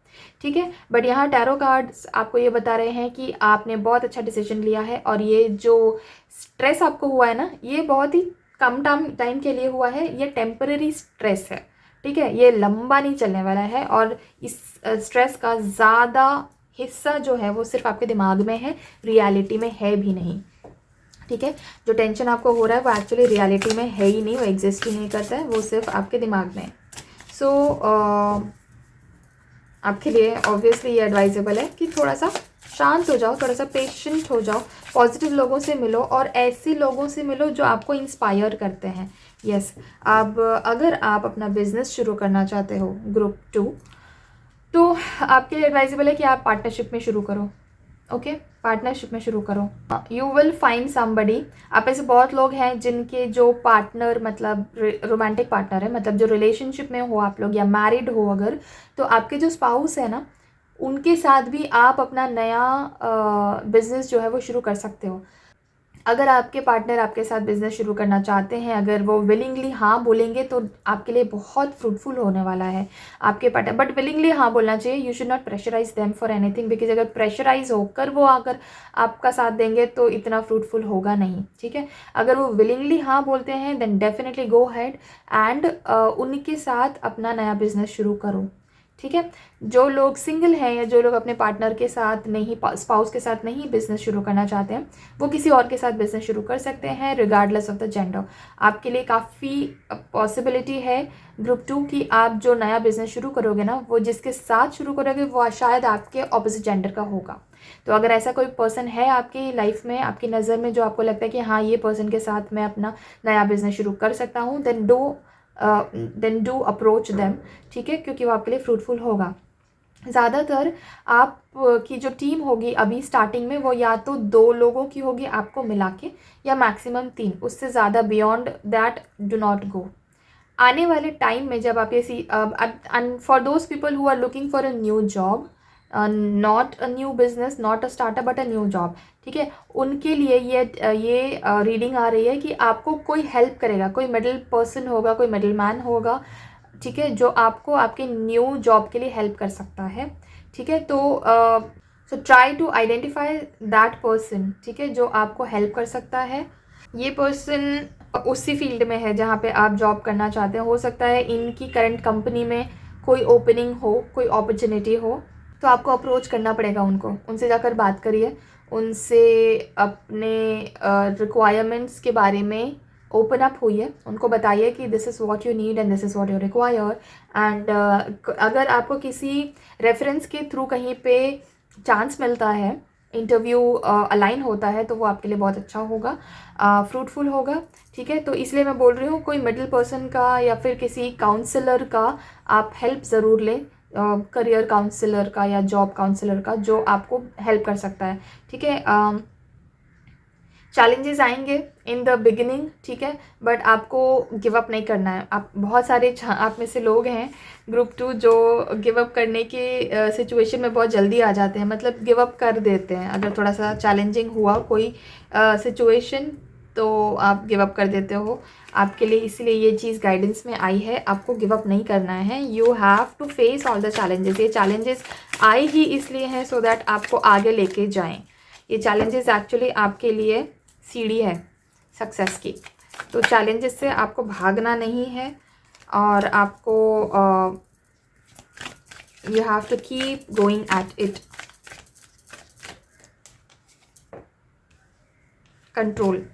ठीक है। बट यहाँ टैरो कार्ड्स आपको ये बता रहे हैं कि आपने बहुत अच्छा डिसीजन लिया है, और ये जो स्ट्रेस आपको हुआ है ना, ये बहुत ही कम टाइम के लिए हुआ है, ये टेम्पररी स्ट्रेस है, ठीक है। ये लंबा नहीं चलने वाला है, और इस स्ट्रेस का ज़्यादा हिस्सा जो है वो सिर्फ आपके दिमाग में है, रियलिटी में है भी नहीं। ठीक है। जो टेंशन आपको हो रहा है वो एक्चुअली रियलिटी में है ही नहीं, वो एग्जिस्ट ही नहीं करता है, वो सिर्फ आपके दिमाग में है। सो आपके लिए ऑब्वियसली ये एडवाइजेबल है कि थोड़ा सा शांत हो जाओ, थोड़ा सा पेशेंट हो जाओ, पॉजिटिव लोगों से मिलो और ऐसे लोगों से मिलो जो आपको इंस्पायर करते हैं। यस, अब अगर आप अपना बिजनेस शुरू करना चाहते हो ग्रुप 2, तो आपके लिए एडवाइजेबल है कि आप पार्टनरशिप में शुरू करो। ओके, पार्टनरशिप में शुरू करो। You will find somebody. आप ऐसे बहुत लोग हैं जिनके जो पार्टनर मतलब रोमांटिक पार्टनर है, मतलब जो रिलेशनशिप में हो आप लोग या मैरिड हो अगर, तो आपके जो स्पाउस है ना, उनके साथ भी आप अपना नया बिजनेस जो है वो शुरू कर सकते हो। अगर आपके पार्टनर आपके साथ बिजनेस शुरू करना चाहते हैं, अगर वो विलिंगली हाँ बोलेंगे तो आपके लिए बहुत फ्रूटफुल होने वाला है आपके पार्टनर। बट विलिंगली हाँ बोलना चाहिए, you should not pressurize them for anything, because अगर प्रेशराइज होकर वो अगर आपका साथ देंगे तो इतना फ्रूटफुल होगा नहीं। ठीक है, अगर वो विलिंगली हाँ बोलते हैं then definitely go ahead and उनके साथ अपना नया बिजनेस शुरू करो। ठीक है, जो लोग सिंगल हैं या जो लोग अपने पार्टनर के साथ नहीं, स्पाउस के साथ नहीं बिजनेस शुरू करना चाहते हैं, वो किसी और के साथ बिजनेस शुरू कर सकते हैं रिगार्डलेस ऑफ द जेंडर। आपके लिए काफ़ी पॉसिबिलिटी है ग्रुप 2 की आप जो नया बिजनेस शुरू करोगे ना, वो जिसके साथ शुरू करोगे वो शायद आपके ऑपोजिट जेंडर का होगा। तो अगर ऐसा कोई पर्सन है आपकी लाइफ में, आपकी नज़र में, जो आपको लगता है कि हाँ ये पर्सन के साथ मैं अपना नया बिजनेस शुरू कर सकता हूँ, देन डू अप्रोच देम। ठीक है, क्योंकि वो आपके लिए फ्रूटफुल होगा। ज़्यादातर आप की जो टीम होगी अभी स्टार्टिंग में, वो या तो 2 लोगों की होगी आपको मिला के, या मैक्सिमम 3, उससे ज़्यादा beyond that do not go. आने वाले टाइम में जब आप ये for those people who are looking for a new job, not a new business, not a startup but a new job, ठीक है, उनके लिए ये रीडिंग आ रही है कि आपको कोई हेल्प करेगा, कोई मिडिल पर्सन होगा, कोई मिडिल मैन होगा, ठीक है, जो आपको आपके न्यू जॉब के लिए हेल्प कर सकता है। ठीक है, तो so try to identify that person, ठीक है, जो आपको हेल्प कर सकता है। ये पर्सन उसी फील्ड में है जहाँ पे आप जॉब करना चाहते हैं। हो सकता है इनकी करंट कंपनी में कोई ओपनिंग हो, कोई अपॉर्चुनिटी हो, तो आपको अप्रोच करना पड़ेगा उनको, उनसे जाकर बात करिए, उनसे अपने रिक्वायरमेंट्स के बारे में ओपन अप होइए, उनको बताइए कि this is what you need and this is what you require. And अगर आपको किसी रेफरेंस के थ्रू कहीं पे चांस मिलता है, इंटरव्यू अलाइन होता है, तो वो आपके लिए बहुत अच्छा होगा, फ्रूटफुल होगा। ठीक है, तो इसलिए मैं बोल रही हूँ कोई मिडिल पर्सन का या फिर किसी काउंसलर का आप हेल्प ज़रूर लें, करियर काउंसलर का या जॉब काउंसलर का, जो आपको हेल्प कर सकता है। ठीक है, चैलेंजेस आएंगे इन द बिगिनिंग, ठीक है, बट आपको गिव अप नहीं करना है। आप बहुत सारे आप में से लोग हैं ग्रुप 2 जो गिव अप करने के सिचुएशन में बहुत जल्दी आ जाते हैं, मतलब गिव अप कर देते हैं अगर थोड़ा सा चैलेंजिंग हुआ कोई सिचुएशन, तो आप गिव अप कर देते हो। आपके लिए इसलिए ये चीज़ गाइडेंस में आई है, आपको गिव अप नहीं करना है। You have to face all the challenges. ये चैलेंजेस आए ही इसलिए हैं सो दैट आपको आगे लेके जाएं। ये चैलेंजेस एक्चुअली आपके लिए सीढ़ी है सक्सेस की। तो चैलेंजेस से आपको भागना नहीं है और आपको you have to keep going at it. Control,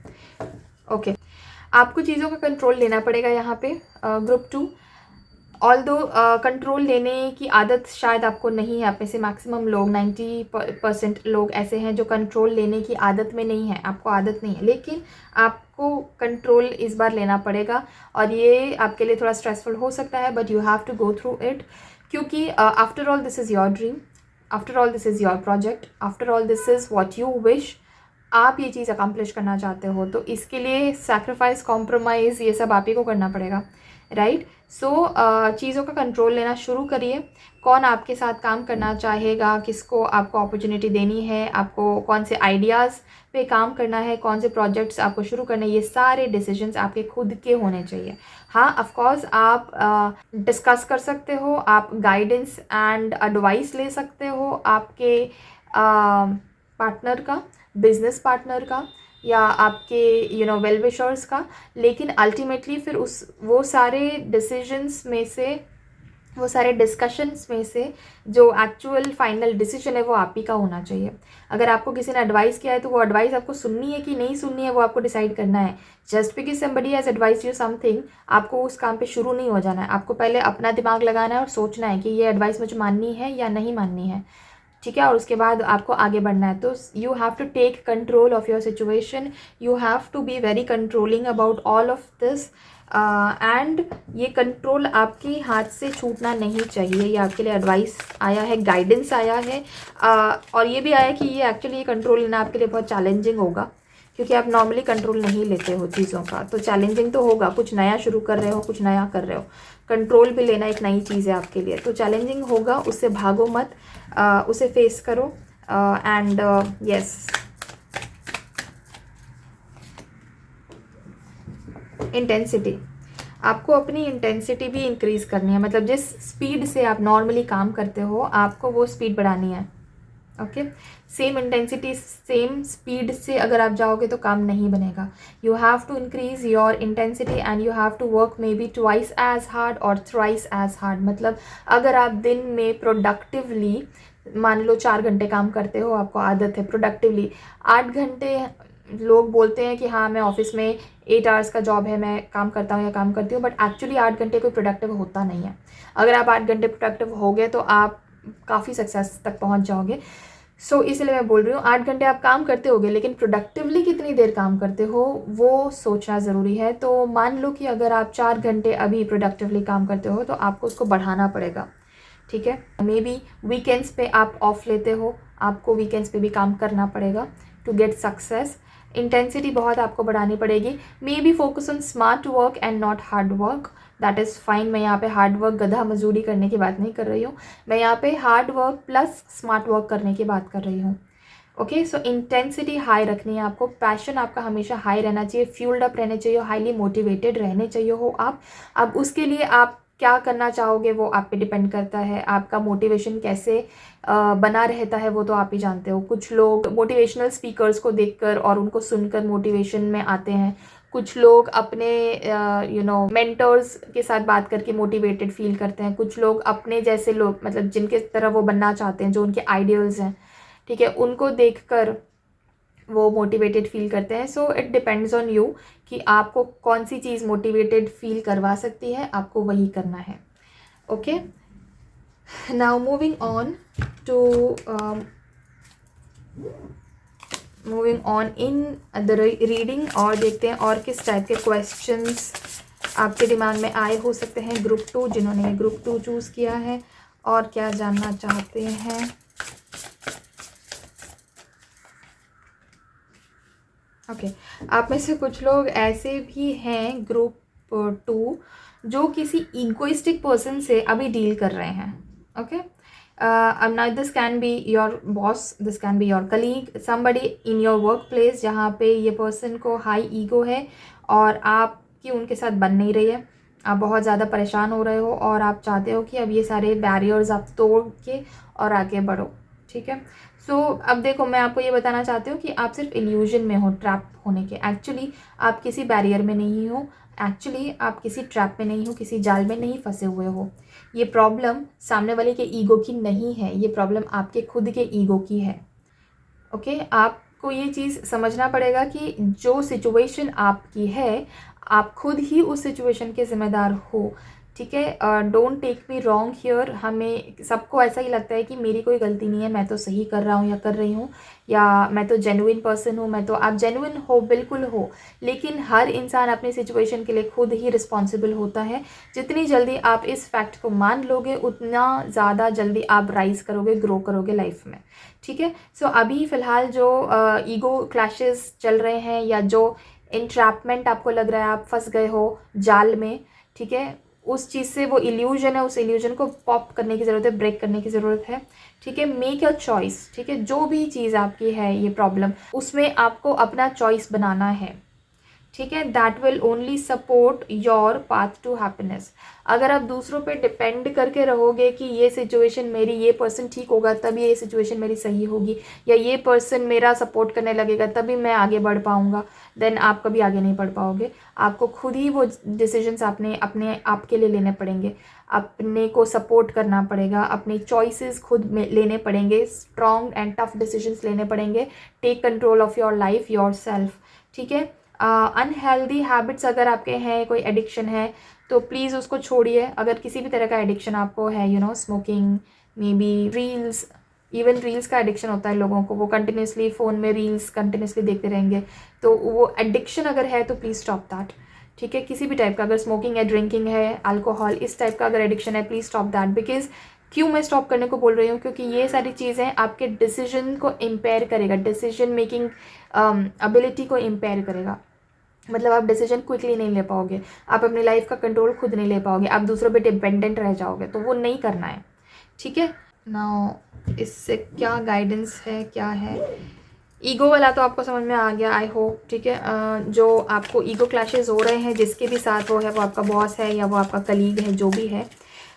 okay, आपको चीज़ों का कंट्रोल लेना पड़ेगा यहाँ पे ग्रुप 2। ऑल्दो कंट्रोल लेने की आदत शायद आपको नहीं है, आप में से मैक्सिमम लोग 90% लोग ऐसे हैं जो कंट्रोल लेने की आदत में नहीं है, आपको आदत नहीं है, लेकिन आपको कंट्रोल इस बार लेना पड़ेगा और ये आपके लिए थोड़ा स्ट्रेसफुल हो सकता है, but you have to go through it, क्योंकि after all this is your dream, after all this is your project, after all this is what you wish. आप ये चीज़ अकम्प्लिश करना चाहते हो, तो इसके लिए सैक्रिफाइस, कॉम्प्रोमाइज़, ये सब आप ही को करना पड़ेगा, राइट। सो चीज़ों का कंट्रोल लेना शुरू करिए। कौन आपके साथ काम करना चाहेगा, किसको आपको अपॉर्चुनिटी देनी है, आपको कौन से आइडियाज़ पे काम करना है, कौन से प्रोजेक्ट्स आपको शुरू करने, ये सारे डिसीजंस आपके खुद के होने चाहिए। हाँ, ऑफ कोर्स आप डिस्कस कर सकते हो, आप गाइडेंस एंड एडवाइस ले सकते हो आपके पार्टनर का, बिजनेस पार्टनर का, या आपके वेल विशर्स का, लेकिन अल्टीमेटली फिर वो सारे डिसीजंस में से वो सारे डिस्कशंस में से जो एक्चुअल फाइनल डिसीजन है वो आप ही का होना चाहिए। अगर आपको किसी ने एडवाइस किया है तो वो एडवाइस आपको सुननी है कि नहीं सुननी है वो आपको डिसाइड करना है। Just because somebody has advice you something, आपको उस काम पे शुरू नहीं हो जाना है। आपको पहले अपना दिमाग लगाना है और सोचना है कि ये एडवाइस मुझे माननी है या नहीं माननी है, ठीक है, और उसके बाद आपको आगे बढ़ना है। तो you have to take control of your situation, you have to be very controlling about all of this, and ये कंट्रोल आपके हाथ से छूटना नहीं चाहिए। ये आपके लिए एडवाइस आया है, गाइडेंस आया है, और ये भी आया कि ये एक्चुअली ये कंट्रोल लेना आपके लिए बहुत चैलेंजिंग होगा, क्योंकि आप नॉर्मली कंट्रोल नहीं लेते हो चीज़ों का। तो चैलेंजिंग तो होगा, कुछ नया शुरू कर रहे हो, कुछ नया कर रहे हो, कंट्रोल भी लेना एक नई चीज़ है आपके लिए, तो चैलेंजिंग होगा, उससे भागो मत, उसे फेस करो। एंड यस, इंटेंसिटी, आपको अपनी इंटेंसिटी भी इंक्रीज़ करनी है। मतलब जिस स्पीड से आप नॉर्मली काम करते हो आपको वो स्पीड बढ़ानी है। Okay, same intensity same speed से अगर आप जाओगे तो काम नहीं बनेगा। You have to increase your intensity and you have to work maybe twice as hard और थ्राइस एज हार्ड। मतलब अगर आप दिन में प्रोडक्टिवली मान लो 4 घंटे काम करते हो, आपको आदत है प्रोडक्टिवली 8 घंटे, लोग बोलते हैं कि हाँ मैं ऑफिस में 8 आवर्स का जॉब है, मैं काम करता हूँ या काम करती हूँ, बट एक्चुअली 8 घंटे कोई प्रोडक्टिव होता नहीं है। अगर आप 8 घंटे प्रोडक्टिव हो गए तो आप काफ़ी सक्सेस तक पहुँच जाओगे। सो इसलिए मैं बोल रही हूँ 8 घंटे आप काम करते होगे, लेकिन प्रोडक्टिवली कितनी देर काम करते हो वो सोचना ज़रूरी है। तो मान लो कि अगर आप 4 घंटे अभी प्रोडक्टिवली काम करते हो तो आपको उसको बढ़ाना पड़ेगा, ठीक है। मे बी वीकेंड्स पे आप ऑफ लेते हो, आपको वीकेंड्स पे भी काम करना पड़ेगा टू गेट सक्सेस। इंटेंसिटी बहुत आपको बढ़ानी पड़ेगी। May be focus on smart work and not hard work, that is fine. मैं यहाँ पे हार्ड वर्क गधा मजदूरी करने की बात नहीं कर रही हूँ, मैं यहाँ पे hard work plus smart work करने की बात कर रही हूँ। ओके, सो इंटेंसिटी हाई रखनी है आपको, पैशन आपका हमेशा हाई रहना चाहिए, फ्यूल्ड अप रहने चाहिए, हाईली मोटिवेटेड रहने चाहिए हो आप। अब उसके लिए आप क्या करना चाहोगे वो आप पे डिपेंड करता है, आपका मोटिवेशन कैसे बना रहता है वो तो आप ही जानते हो। कुछ लोग मोटिवेशनल स्पीकर्स को देखकर और उनको सुनकर मोटिवेशन में आते हैं, कुछ लोग अपने मेंटर्स के साथ बात करके मोटिवेटेड फील करते हैं, कुछ लोग अपने जैसे लोग मतलब जिनके तरह वो बनना चाहते हैं, जो उनके आइडियल्स हैं, ठीक है, उनको देखकर वो मोटिवेटेड फील करते हैं। So it depends on you कि आपको कौन सी चीज़ मोटिवेटेड फील करवा सकती है, आपको वही करना है। Okay, now moving on in the reading, और देखते हैं और किस टाइप के क्वेश्चंस आपके दिमाग में आए हो सकते हैं ग्रुप 2, जिन्होंने ग्रुप 2 चूज़ किया है और क्या जानना चाहते हैं। ओके, आप में से कुछ लोग ऐसे भी हैं ग्रुप 2 जो किसी ईगोइस्टिक पर्सन से अभी डील कर रहे हैं। Okay, now this can be your boss, this can be your colleague, somebody in your workplace जहाँ पे ये पर्सन को हाई ईगो है और आपकी उनके साथ बन नहीं रही है, आप बहुत ज़्यादा परेशान हो रहे हो और आप चाहते हो कि अब ये सारे बैरियर्स आप तोड़ के और आगे बढ़ो, ठीक है। सो अब देखो, मैं आपको ये बताना चाहती हूँ कि आप सिर्फ इल्यूजन में हो, ट्रैप होने के। एक्चुअली आप किसी बैरियर में नहीं हो, एक्चुअली आप किसी ट्रैप में नहीं हो, किसी जाल में नहीं फंसे हुए हो। ये प्रॉब्लम सामने वाले के ईगो की नहीं है, ये प्रॉब्लम आपके खुद के ईगो की है। ओके, आपको ये चीज़ समझना पड़ेगा कि जो सिचुएशन आपकी है आप खुद ही उस सिचुएशन के ज़िम्मेदार हो, ठीक है। Don't take me wrong here, हमें सबको ऐसा ही लगता है कि मेरी कोई गलती नहीं है, मैं तो सही कर रहा हूँ या कर रही हूँ, या मैं तो जेन्युइन पर्सन हूँ। मैं तो, आप जेन्युइन हो, बिल्कुल हो, लेकिन हर इंसान अपनी सिचुएशन के लिए खुद ही रिस्पॉन्सिबल होता है। जितनी जल्दी आप इस फैक्ट को मान लोगे उतना ज़्यादा जल्दी आप राइज करोगे, ग्रो करोगे लाइफ में, ठीक है। सो अभी फ़िलहाल जो ईगो क्लैशेस चल रहे हैं या जो इंट्रैपमेंट आपको लग रहा है आप फंस गए हो जाल में, ठीक है, उस चीज़ से, वो इल्यूजन है, उस इल्यूजन को पॉप करने की ज़रूरत है, ब्रेक करने की ज़रूरत है, ठीक है। मेक अ चॉइस, ठीक है, जो भी चीज़ आपकी है ये प्रॉब्लम, उसमें आपको अपना चॉइस बनाना है, ठीक है, that will only support your path to happiness. अगर आप दूसरों पे डिपेंड करके रहोगे कि ये सिचुएशन मेरी, ये पर्सन ठीक होगा तभी ये सिचुएशन मेरी सही होगी, या ये पर्सन मेरा सपोर्ट करने लगेगा तभी मैं आगे बढ़ पाऊँगा, देन आप कभी आगे नहीं बढ़ पाओगे। आपको खुद ही वो डिसीजंस अपने आप के लिए लेने पड़ेंगे, अपने को सपोर्ट करना पड़ेगा, अपनी चॉइसेस खुद में लेने पड़ेंगे, स्ट्रॉन्ग एंड टफ डिसीजंस लेने पड़ेंगे। Take control of your life yourself. ठीक है, अनहेल्दी हैबिट्स अगर आपके हैं, कोई एडिक्शन है तो प्लीज़ उसको छोड़िए। अगर किसी भी तरह का एडिक्शन आपको है, you know smoking, may be reels, even reels का एडिक्शन होता है लोगों को, वो कंटिन्यूसली फ़ोन में रील्स कंटिन्यूसली देखते रहेंगे, तो वो एडिक्शन अगर है तो प्लीज़ स्टॉप दैट। ठीक है, किसी भी टाइप का, अगर स्मोकिंग है, ड्रिंकिंग है, अल्कोहल, इस टाइप का अगर एडिक्शन है, प्लीज़ स्टॉप दैट। बिकॉज क्यों मैं स्टॉप करने को बोल रही हूँ, क्योंकि ये सारी चीज़ें आपके डिसीजन को इम्पेयर करेगा, डिसीजन मेकिंग एबिलिटी को इम्पेयर करेगा। मतलब आप डिसीजन क्विकली नहीं ले पाओगे, आप अपनी लाइफ का कंट्रोल खुद नहीं ले पाओगे, आप दूसरों पे डिपेंडेंट रह जाओगे, तो वो नहीं करना है। ठीक है, नाउ इससे क्या गाइडेंस है, क्या है, ईगो वाला तो आपको समझ में आ गया, आई होप। ठीक है, जो आपको ईगो क्लैशेस हो रहे हैं, जिसके भी साथ वो है, वो आपका बॉस है या वो आपका कलीग है, जो भी है,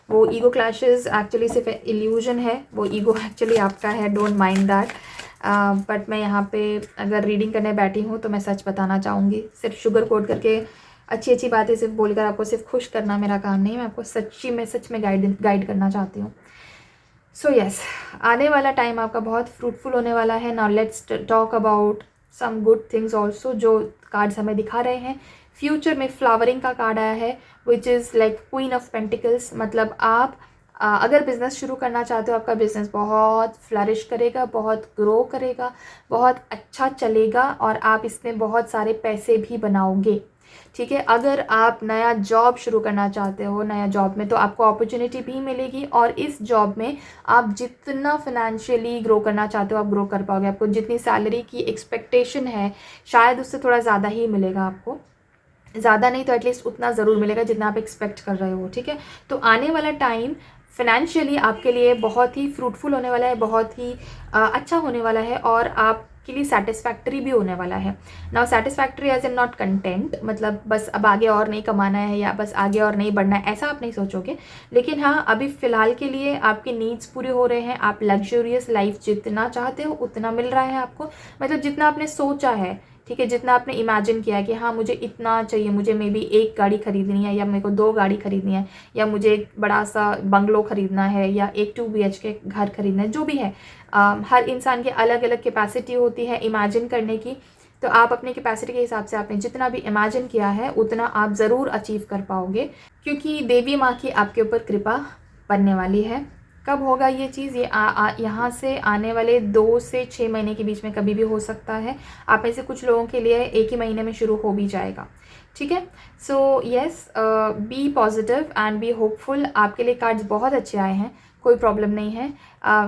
वो ईगो क्लैशेस एक्चुअली सिर्फ इल्यूजन है, वो ईगो एक्चुअली आपका है, डोंट माइंड दैट। बट मैं यहाँ पे अगर रीडिंग करने बैठी हूँ तो मैं सच बताना चाहूँगी, सिर्फ शुगर कोट करके अच्छी अच्छी बातें सिर्फ बोलकर आपको सिर्फ खुश करना मेरा काम नहीं, मैं आपको सच में गाइड करना चाहती हूँ। सो यस, आने वाला टाइम आपका बहुत फ्रूटफुल होने वाला है। Now let's talk about some good things also, जो कार्ड्स हमें दिखा रहे हैं। फ्यूचर में फ्लावरिंग का कार्ड आया है, which is like queen of pentacles. मतलब आप अगर बिज़नेस शुरू करना चाहते हो, आपका बिज़नेस बहुत फ्लरिश करेगा, बहुत ग्रो करेगा, बहुत अच्छा चलेगा और आप इसमें बहुत सारे पैसे भी बनाओगे। ठीक है, अगर आप नया जॉब शुरू करना चाहते हो, नया जॉब में तो आपको अपॉर्चुनिटी भी मिलेगी, और इस जॉब में आप जितना फिनेंशियली ग्रो करना चाहते हो आप ग्रो कर पाओगे। आपको जितनी सैलरी की एक्सपेक्टेशन है शायद उससे थोड़ा ज़्यादा ही मिलेगा, आपको ज़्यादा नहीं तो एटलीस्ट उतना ज़रूर मिलेगा जितना आप एक्सपेक्ट कर रहे हो। ठीक है, तो आने वाला टाइम फिनेंशियली आपके लिए बहुत ही फ्रूटफुल होने वाला है, बहुत ही अच्छा होने वाला है, और आपके लिए सेटिस्फैक्ट्री भी होने वाला है। Now satisfactory as an not content, मतलब बस अब आगे और नहीं कमाना है या बस आगे और नहीं बढ़ना है, ऐसा आप नहीं सोचोगे। लेकिन हाँ, अभी फ़िलहाल के लिए आपके नीड्स पूरे हो रहे हैं, आप लग्जूरियस लाइफ जितना चाहते हो उतना मिल रहा है आपको, मतलब जितना आपने सोचा है। ठीक है, जितना आपने इमेजिन किया है कि हाँ मुझे इतना चाहिए, मुझे मे बी 1 गाड़ी खरीदनी है, या मेरे को 2 गाड़ी खरीदनी है, या मुझे एक बड़ा सा बंगलो खरीदना है, या एक 2 BHK घर खरीदना है, जो भी है। हर इंसान की अलग अलग कैपेसिटी होती है इमेजिन करने की, तो आप अपनी कैपेसिटी के हिसाब से आपने जितना भी इमेजिन किया है उतना आप ज़रूर अचीव कर पाओगे, क्योंकि देवी माँ की आपके ऊपर कृपा बनने वाली है। कब होगा ये चीज़, ये यहाँ से आने वाले 2 से 6 महीने के बीच में कभी भी हो सकता है। आप में से कुछ लोगों के लिए 1 ही महीने में शुरू हो भी जाएगा। ठीक है, so yes, be positive and be hopeful. आपके लिए कार्ड्स बहुत अच्छे आए हैं, कोई प्रॉब्लम नहीं है।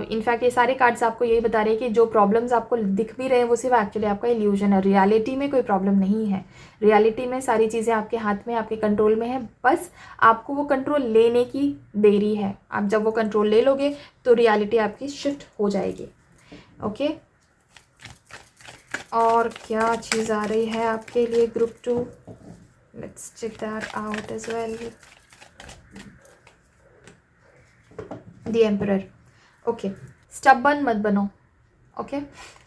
इनफैक्ट ये सारे कार्ड्स आपको यही बता रहे हैं कि जो प्रॉब्लम्स आपको दिख भी रहे हैं वो सिर्फ एक्चुअली आपका इल्यूजन है, रियलिटी में कोई प्रॉब्लम नहीं है। रियलिटी में सारी चीज़ें आपके हाथ में, आपके कंट्रोल में है, बस आपको वो कंट्रोल लेने की देरी है। आप जब वो कंट्रोल ले लोगे तो रियलिटी आपकी शिफ्ट हो जाएगी। ओके, और क्या चीज़ आ रही है आपके लिए group 2, let's check that out as well. The emperor. Okay, stubborn मत बनो। ओके,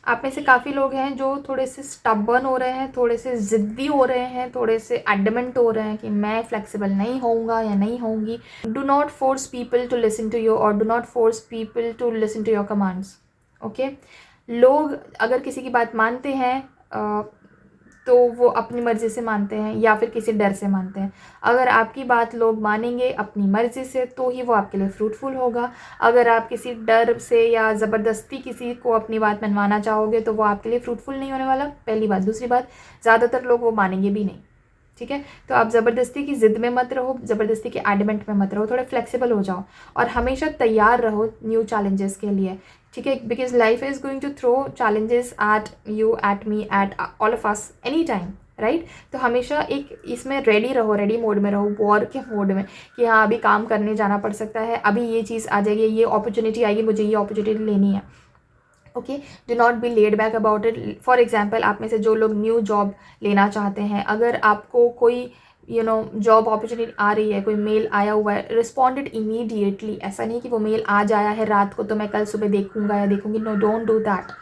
आप में से काफ़ी लोग हैं जो थोड़े से स्टबर्न हो रहे हैं, थोड़े से ज़िद्दी हो रहे हैं, थोड़े से एडमेंट हो रहे हैं कि मैं फ्लेक्सिबल नहीं होऊंगा या नहीं होंगी। Do not force people to listen to you, और do not force people to listen to your commands. Okay, लोग अगर किसी की बात मानते हैं तो वो अपनी मर्ज़ी से मानते हैं या फिर किसी डर से मानते हैं। अगर आपकी बात लोग मानेंगे अपनी मर्ज़ी से तो ही वो आपके लिए फ्रूटफुल होगा। अगर आप किसी डर से या ज़बरदस्ती किसी को अपनी बात मनवाना चाहोगे तो वो आपके लिए फ्रूटफुल नहीं होने वाला, पहली बात। दूसरी बात, ज़्यादातर लोग वो मानेंगे भी नहीं। ठीक है, तो आप ज़बरदस्ती की ज़िद में मत रहो, ज़बरदस्ती के एडमेंट में मत रहो, थोड़े फ्लेक्सिबल हो जाओ और हमेशा तैयार रहो न्यू चैलेंजेस के लिए। ठीक है, because life is going to throw challenges at you, at me, at all of us any time, right. तो हमेशा एक इसमें रेडी रहो, रेडी मोड में रहो, वॉर के मोड में, कि हाँ अभी काम करने जाना पड़ सकता है, अभी ये चीज़ आ जाएगी, ये अपॉर्चुनिटी आएगी, मुझे ये अपॉर्चुनिटी लेनी है। Okay, do not be laid back about it. For example, आप में से जो लोग न्यू जॉब लेना चाहते हैं, अगर आपको कोई जॉब अपॉर्चुनिटी आ रही है, कोई मेल आया हुआ है, रिस्पॉन्डेड इमीडिएटली। ऐसा नहीं कि वो मेल आज आया है रात को तो मैं कल सुबह देखूंगा या देखूंगी, no, don't do that.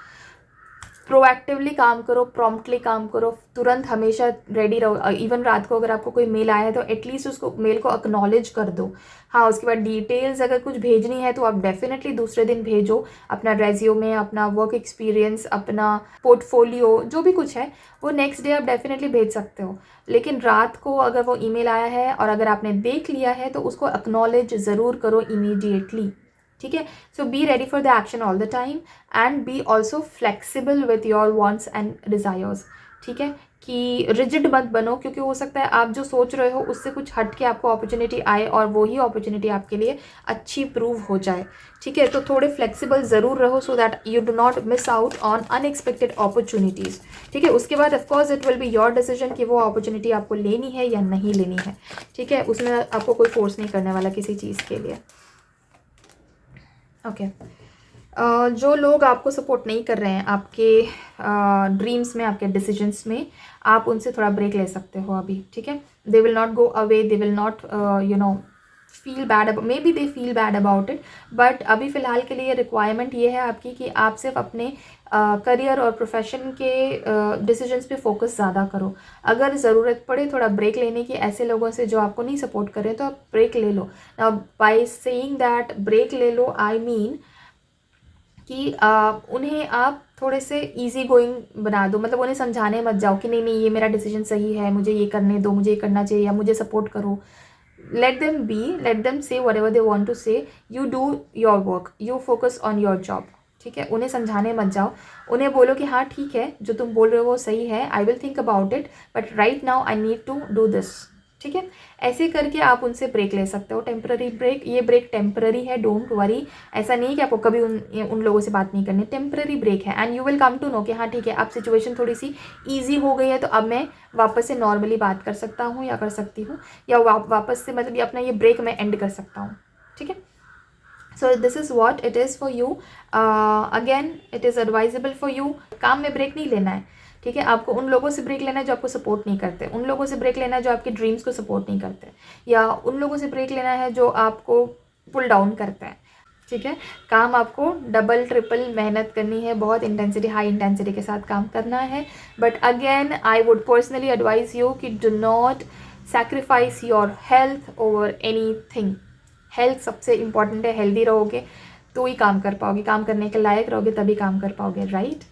Proactively काम करो, प्रॉम्प्टली काम करो, तुरंत हमेशा रेडी रहो। इवन रात को अगर आपको कोई मेल आया है तो एटलीस्ट उसको मेल को एक्नॉलेज कर दो। हाँ, उसके बाद डिटेल्स अगर कुछ भेजनी है तो आप डेफिनेटली दूसरे दिन भेजो। अपना रेज्यूमे, अपना वर्क एक्सपीरियंस, अपना पोर्टफोलियो, जो भी कुछ है वो नेक्स्ट डे आप डेफिनेटली भेज सकते हो। लेकिन रात को अगर वो ईमेल आया है और अगर आपने देख लिया है तो उसको एक्नॉलेज ज़रूर करो इमीडिएटली। ठीक है, so be ready for the action all the time and be also flexible with your wants and desires. ठीक है, कि रिजिड मत बनो, क्योंकि हो सकता है आप जो सोच रहे हो उससे कुछ हट के आपको अपॉर्चुनिटी आए और वही अपॉर्चुनिटी आपके लिए अच्छी प्रूव हो जाए। ठीक है, तो थोड़े फ्लेक्सिबल ज़रूर रहो so that you do not miss out on unexpected opportunities. ठीक है, उसके बाद of course it will be your decision कि वो अपॉर्चुनिटी आपको लेनी है या नहीं लेनी है। ठीक है, उसमें आपको कोई फोर्स नहीं करने वाला किसी चीज़ के लिए। ओके, जो लोग आपको सपोर्ट नहीं कर रहे हैं आपके ड्रीम्स में, आपके डिसीजंस में, आप उनसे थोड़ा ब्रेक ले सकते हो अभी। ठीक है, they will not go away, they will not feel bad, may be they feel bad about it, but अभी फ़िलहाल के लिए रिक्वायरमेंट ये है आपकी कि आप सिर्फ अपने करियर और प्रोफेशन के डिसीजंस पे फोकस ज़्यादा करो। अगर ज़रूरत पड़े थोड़ा ब्रेक लेने की ऐसे लोगों से जो आपको नहीं सपोर्ट कर रहे तो आप ब्रेक ले लो। Now by saying that break ले लो, आई मीन कि उन्हें आप थोड़े से इजी गोइंग बना दो। मतलब उन्हें समझाने मत जाओ कि नहीं नहीं ये मेरा डिसीजन सही है, मुझे ये करने दो, मुझे ये करना चाहिए या मुझे सपोर्ट करो। Let them be, let them say whatever they want to say, you do your work, you focus on your job. ठीक है, उन्हें समझाने मत जाओ, उन्हें बोलो कि हाँ ठीक है जो तुम बोल रहे हो वो सही है, I will think about it, but right now I need to do this. ठीक है, ऐसे करके आप उनसे ब्रेक ले सकते हो, टेम्पररी ब्रेक। ये ब्रेक टेम्पररी है, डोंट वरी। ऐसा नहीं कि आपको कभी उन लोगों से बात नहीं करनी, टेम्पररी ब्रेक है and you will come to know कि हाँ ठीक है अब सिचुएशन थोड़ी सी ईजी हो गई है तो अब मैं वापस से नॉर्मली बात कर सकता हूँ या कर सकती हूँ, या वापस से मतलब ये अपना ये ब्रेक मैं एंड कर सकता हूँ। ठीक है, so this is what it is for you. Again it is advisable for you, काम में ब्रेक नहीं लेना है। ठीक है, आपको उन लोगों से ब्रेक लेना है जो आपको सपोर्ट नहीं करते, उन लोगों से ब्रेक लेना है जो आपके ड्रीम्स को सपोर्ट नहीं करते, या उन लोगों से ब्रेक लेना है जो आपको पुल डाउन करते हैं। ठीक है, काम आपको डबल ट्रिपल मेहनत करनी है, बहुत इंटेंसिटी, हाई इंटेंसिटी के साथ काम करना है। But again I would personally advise you कि do not sacrifice your health over anything. Health सबसे इंपॉर्टेंट है, हेल्दी रहोगे तो ही काम कर पाओगे, काम करने के लायक रहोगे तभी काम कर पाओगे, right.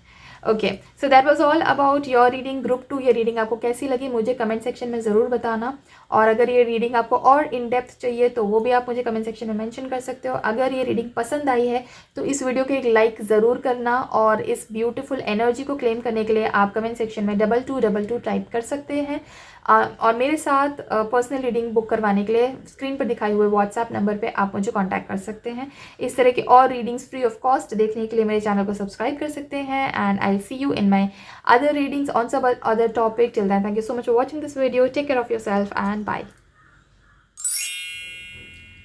Okay, so that was all about your reading group 2। ये रीडिंग आपको कैसी लगी मुझे कमेंट सेक्शन में ज़रूर बताना, और अगर ये रीडिंग आपको और इन डेप्थ चाहिए तो वो भी आप मुझे कमेंट सेक्शन में मेंशन कर सकते हो। अगर ये रीडिंग पसंद आई है तो इस वीडियो को एक लाइक ज़रूर करना, और इस ब्यूटीफुल एनर्जी को क्लेम करने के लिए आप कमेंट सेक्शन में 2222 टाइप कर सकते हैं। और मेरे साथ पर्सनल रीडिंग बुक करवाने के लिए स्क्रीन पर दिखाए हुए व्हाट्सएप नंबर पे आप मुझे कांटेक्ट कर सकते हैं। इस तरह की और रीडिंग्स फ्री ऑफ कॉस्ट देखने के लिए मेरे चैनल को सब्सक्राइब कर सकते हैं, and I see you in my other readings on some other topic. Till then, thank you so much for watching this video. Take care of yourself and bye.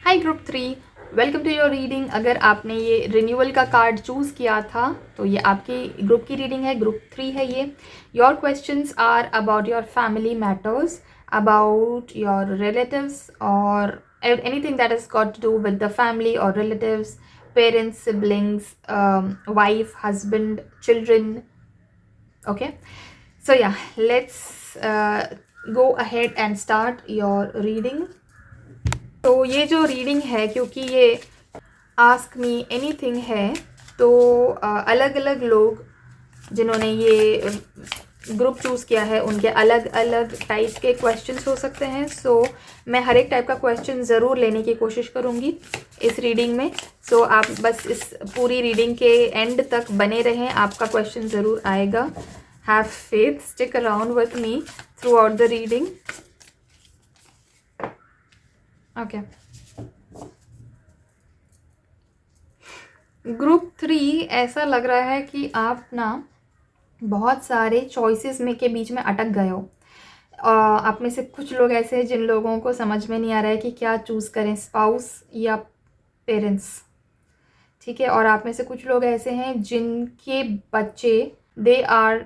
Hi group 3, welcome to your reading. अगर आपने ये renewal का card choose किया था तो ये आपकी group की रीडिंग है, ग्रुप 3 है ये। Your questions are about your family matters, about your relatives और anything that has got to do with the family or relatives, parents, siblings, wife, husband, children. Okay, so yeah, let's go ahead and start your reading. तो ये जो reading है, क्योंकि ये ask me anything है, तो अलग अलग लोग जिन्होंने ये ग्रुप चूज़ किया है उनके अलग अलग टाइप के क्वेश्चंस हो सकते हैं। सो मैं हर एक टाइप का क्वेश्चन ज़रूर लेने की कोशिश करूँगी इस रीडिंग में। सो आप बस इस पूरी रीडिंग के एंड तक बने रहें, आपका क्वेश्चन ज़रूर आएगा। Have faith, stick around with me throughout the reading. Okay. Group 3 ऐसा लग रहा है कि आप ना बहुत सारे चॉइसेस में के बीच में अटक गए हो। आप में से कुछ लोग ऐसे हैं जिन लोगों को समझ में नहीं आ रहा है कि क्या चूज़ करें, स्पाउस या पेरेंट्स। ठीक है। और आप में से कुछ लोग ऐसे हैं जिनके बच्चे they are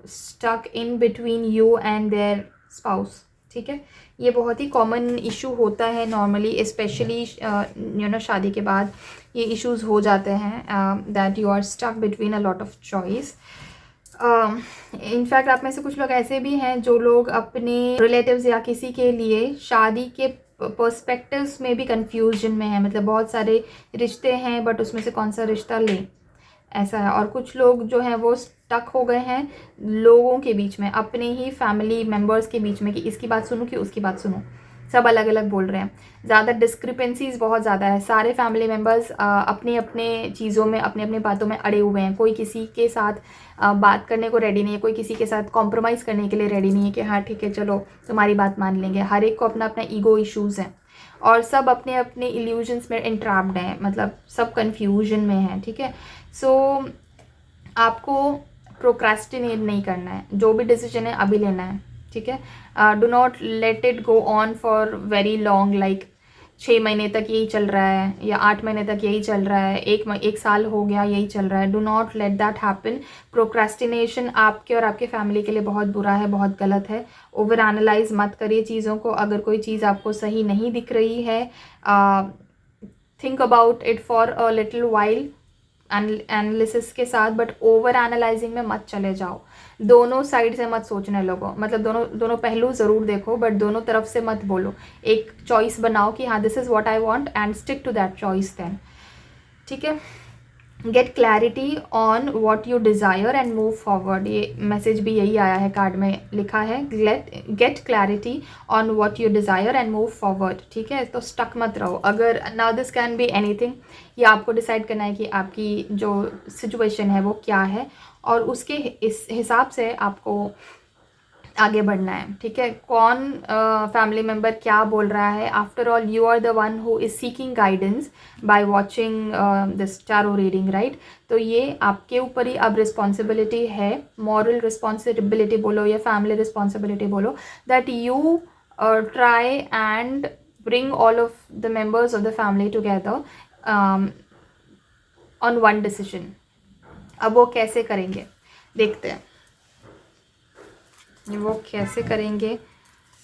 stuck in between you and their spouse, ठीक है। ये बहुत ही कॉमन इशू होता है नॉर्मली, स्पेशली शादी के बाद ये इश्यूज हो जाते हैं that you are stuck between a lot of choice. In fact आप में से कुछ लोग ऐसे भी हैं जो लोग अपने रिलेटिव्स या किसी के लिए शादी के पर्सपेक्टिव्स में भी कंफ्यूजन में है, मतलब बहुत सारे रिश्ते हैं बट उसमें से कौन सा रिश्ता लें, ऐसा है। और कुछ लोग जो हैं वो स्टक हो गए हैं लोगों के बीच में, अपने ही फैमिली मेम्बर्स के बीच में, कि इसकी बात सुनूं कि उसकी बात सुनूं, सब अलग अलग बोल रहे हैं। ज़्यादा डिस्क्रिपेंसीज बहुत ज़्यादा है, सारे फैमिली मेम्बर्स अपने अपने चीज़ों में, अपने अपने बातों में अड़े हुए हैं। कोई किसी के साथ बात करने को रेडी नहीं है, कोई किसी के साथ कॉम्प्रोमाइज़ करने के लिए रेडी नहीं है कि हाँ ठीक है चलो तुम्हारी बात मान लेंगे। हर एक को अपना अपना ईगो इश्यूज़ हैं और सब अपने अपने इल्यूजन्स में इंट्रैप्ड हैं, मतलब सब कन्फ्यूजन में हैं, ठीक है। सो आपको प्रोक्रेस्टिनेट नहीं करना है, जो भी डिसीजन है अभी लेना है, ठीक है। Do not let it go on for very long, like 6 महीने तक यही चल रहा है या 8 महीने तक यही चल रहा है, एक साल हो गया यही चल रहा है। Do not let that happen. Procrastination आपके और आपके फैमिली के लिए बहुत बुरा है, बहुत गलत है। ओवर एनालाइज मत करिए चीज़ों को। अगर कोई चीज़ आपको सही नहीं दिख रही है, think about it for a little while analysis के साथ, बट ओवर एनालाइजिंग में मत चले जाओ। दोनों साइड से मत सोचने लगो, मतलब दोनों पहलू ज़रूर देखो बट दोनों तरफ से मत बोलो। एक चॉइस बनाओ कि हाँ this is what I want and stick to that choice then, ठीक है। Get clarity on what you desire and move forward, ये मैसेज भी यही आया है, कार्ड में लिखा है get clarity on what you desire and move forward, ठीक है। तो स्टक मत रहो। अगर now this can be anything, ये आपको डिसाइड करना है कि आपकी जो सिचुएशन है वो क्या है और उसके इस हिसाब से आपको आगे बढ़ना है, ठीक है। कौन फैमिली मेम्बर क्या बोल रहा है, after all you are the one who is seeking guidance by watching this tarot reading, right. तो ये आपके ऊपर ही अब रिस्पॉन्सिबिलिटी है, मॉरल रिस्पॉन्सिबिलिटी बोलो या फैमिली रिस्पॉन्सिबिलिटी बोलो, that you try and bring all of the members of the family together on one decision. अब वो कैसे करेंगे देखते हैं, वो कैसे करेंगे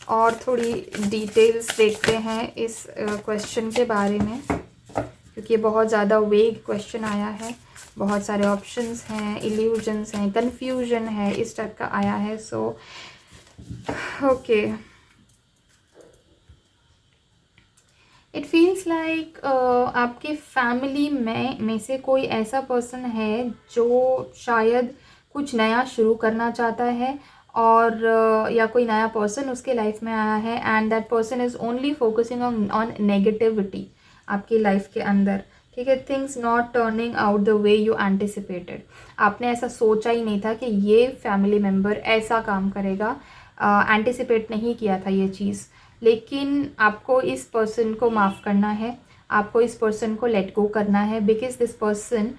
और थोड़ी डिटेल्स देखते हैं इस क्वेश्चन के बारे में, क्योंकि ये बहुत ज़्यादा वेग क्वेश्चन आया है, बहुत सारे ऑप्शंस हैं, इल्यूजन्स हैं, कन्फ्यूजन है, इस टाइप का आया है। So okay, it feels like आपके फैमिली में से कोई ऐसा पर्सन है जो शायद कुछ नया शुरू करना चाहता है और या कोई नया पर्सन उसके लाइफ में आया है and that person is only focusing on negativity आपकी लाइफ के अंदर, ठीक है। Things not turning out the way you anticipated. आपने ऐसा सोचा ही नहीं था कि ये फैमिली मेम्बर ऐसा काम करेगा, एंटिसिपेट नहीं किया था ये चीज़। लेकिन आपको इस पर्सन को माफ़ करना है, आपको इस पर्सन को लेट गो करना है, because this person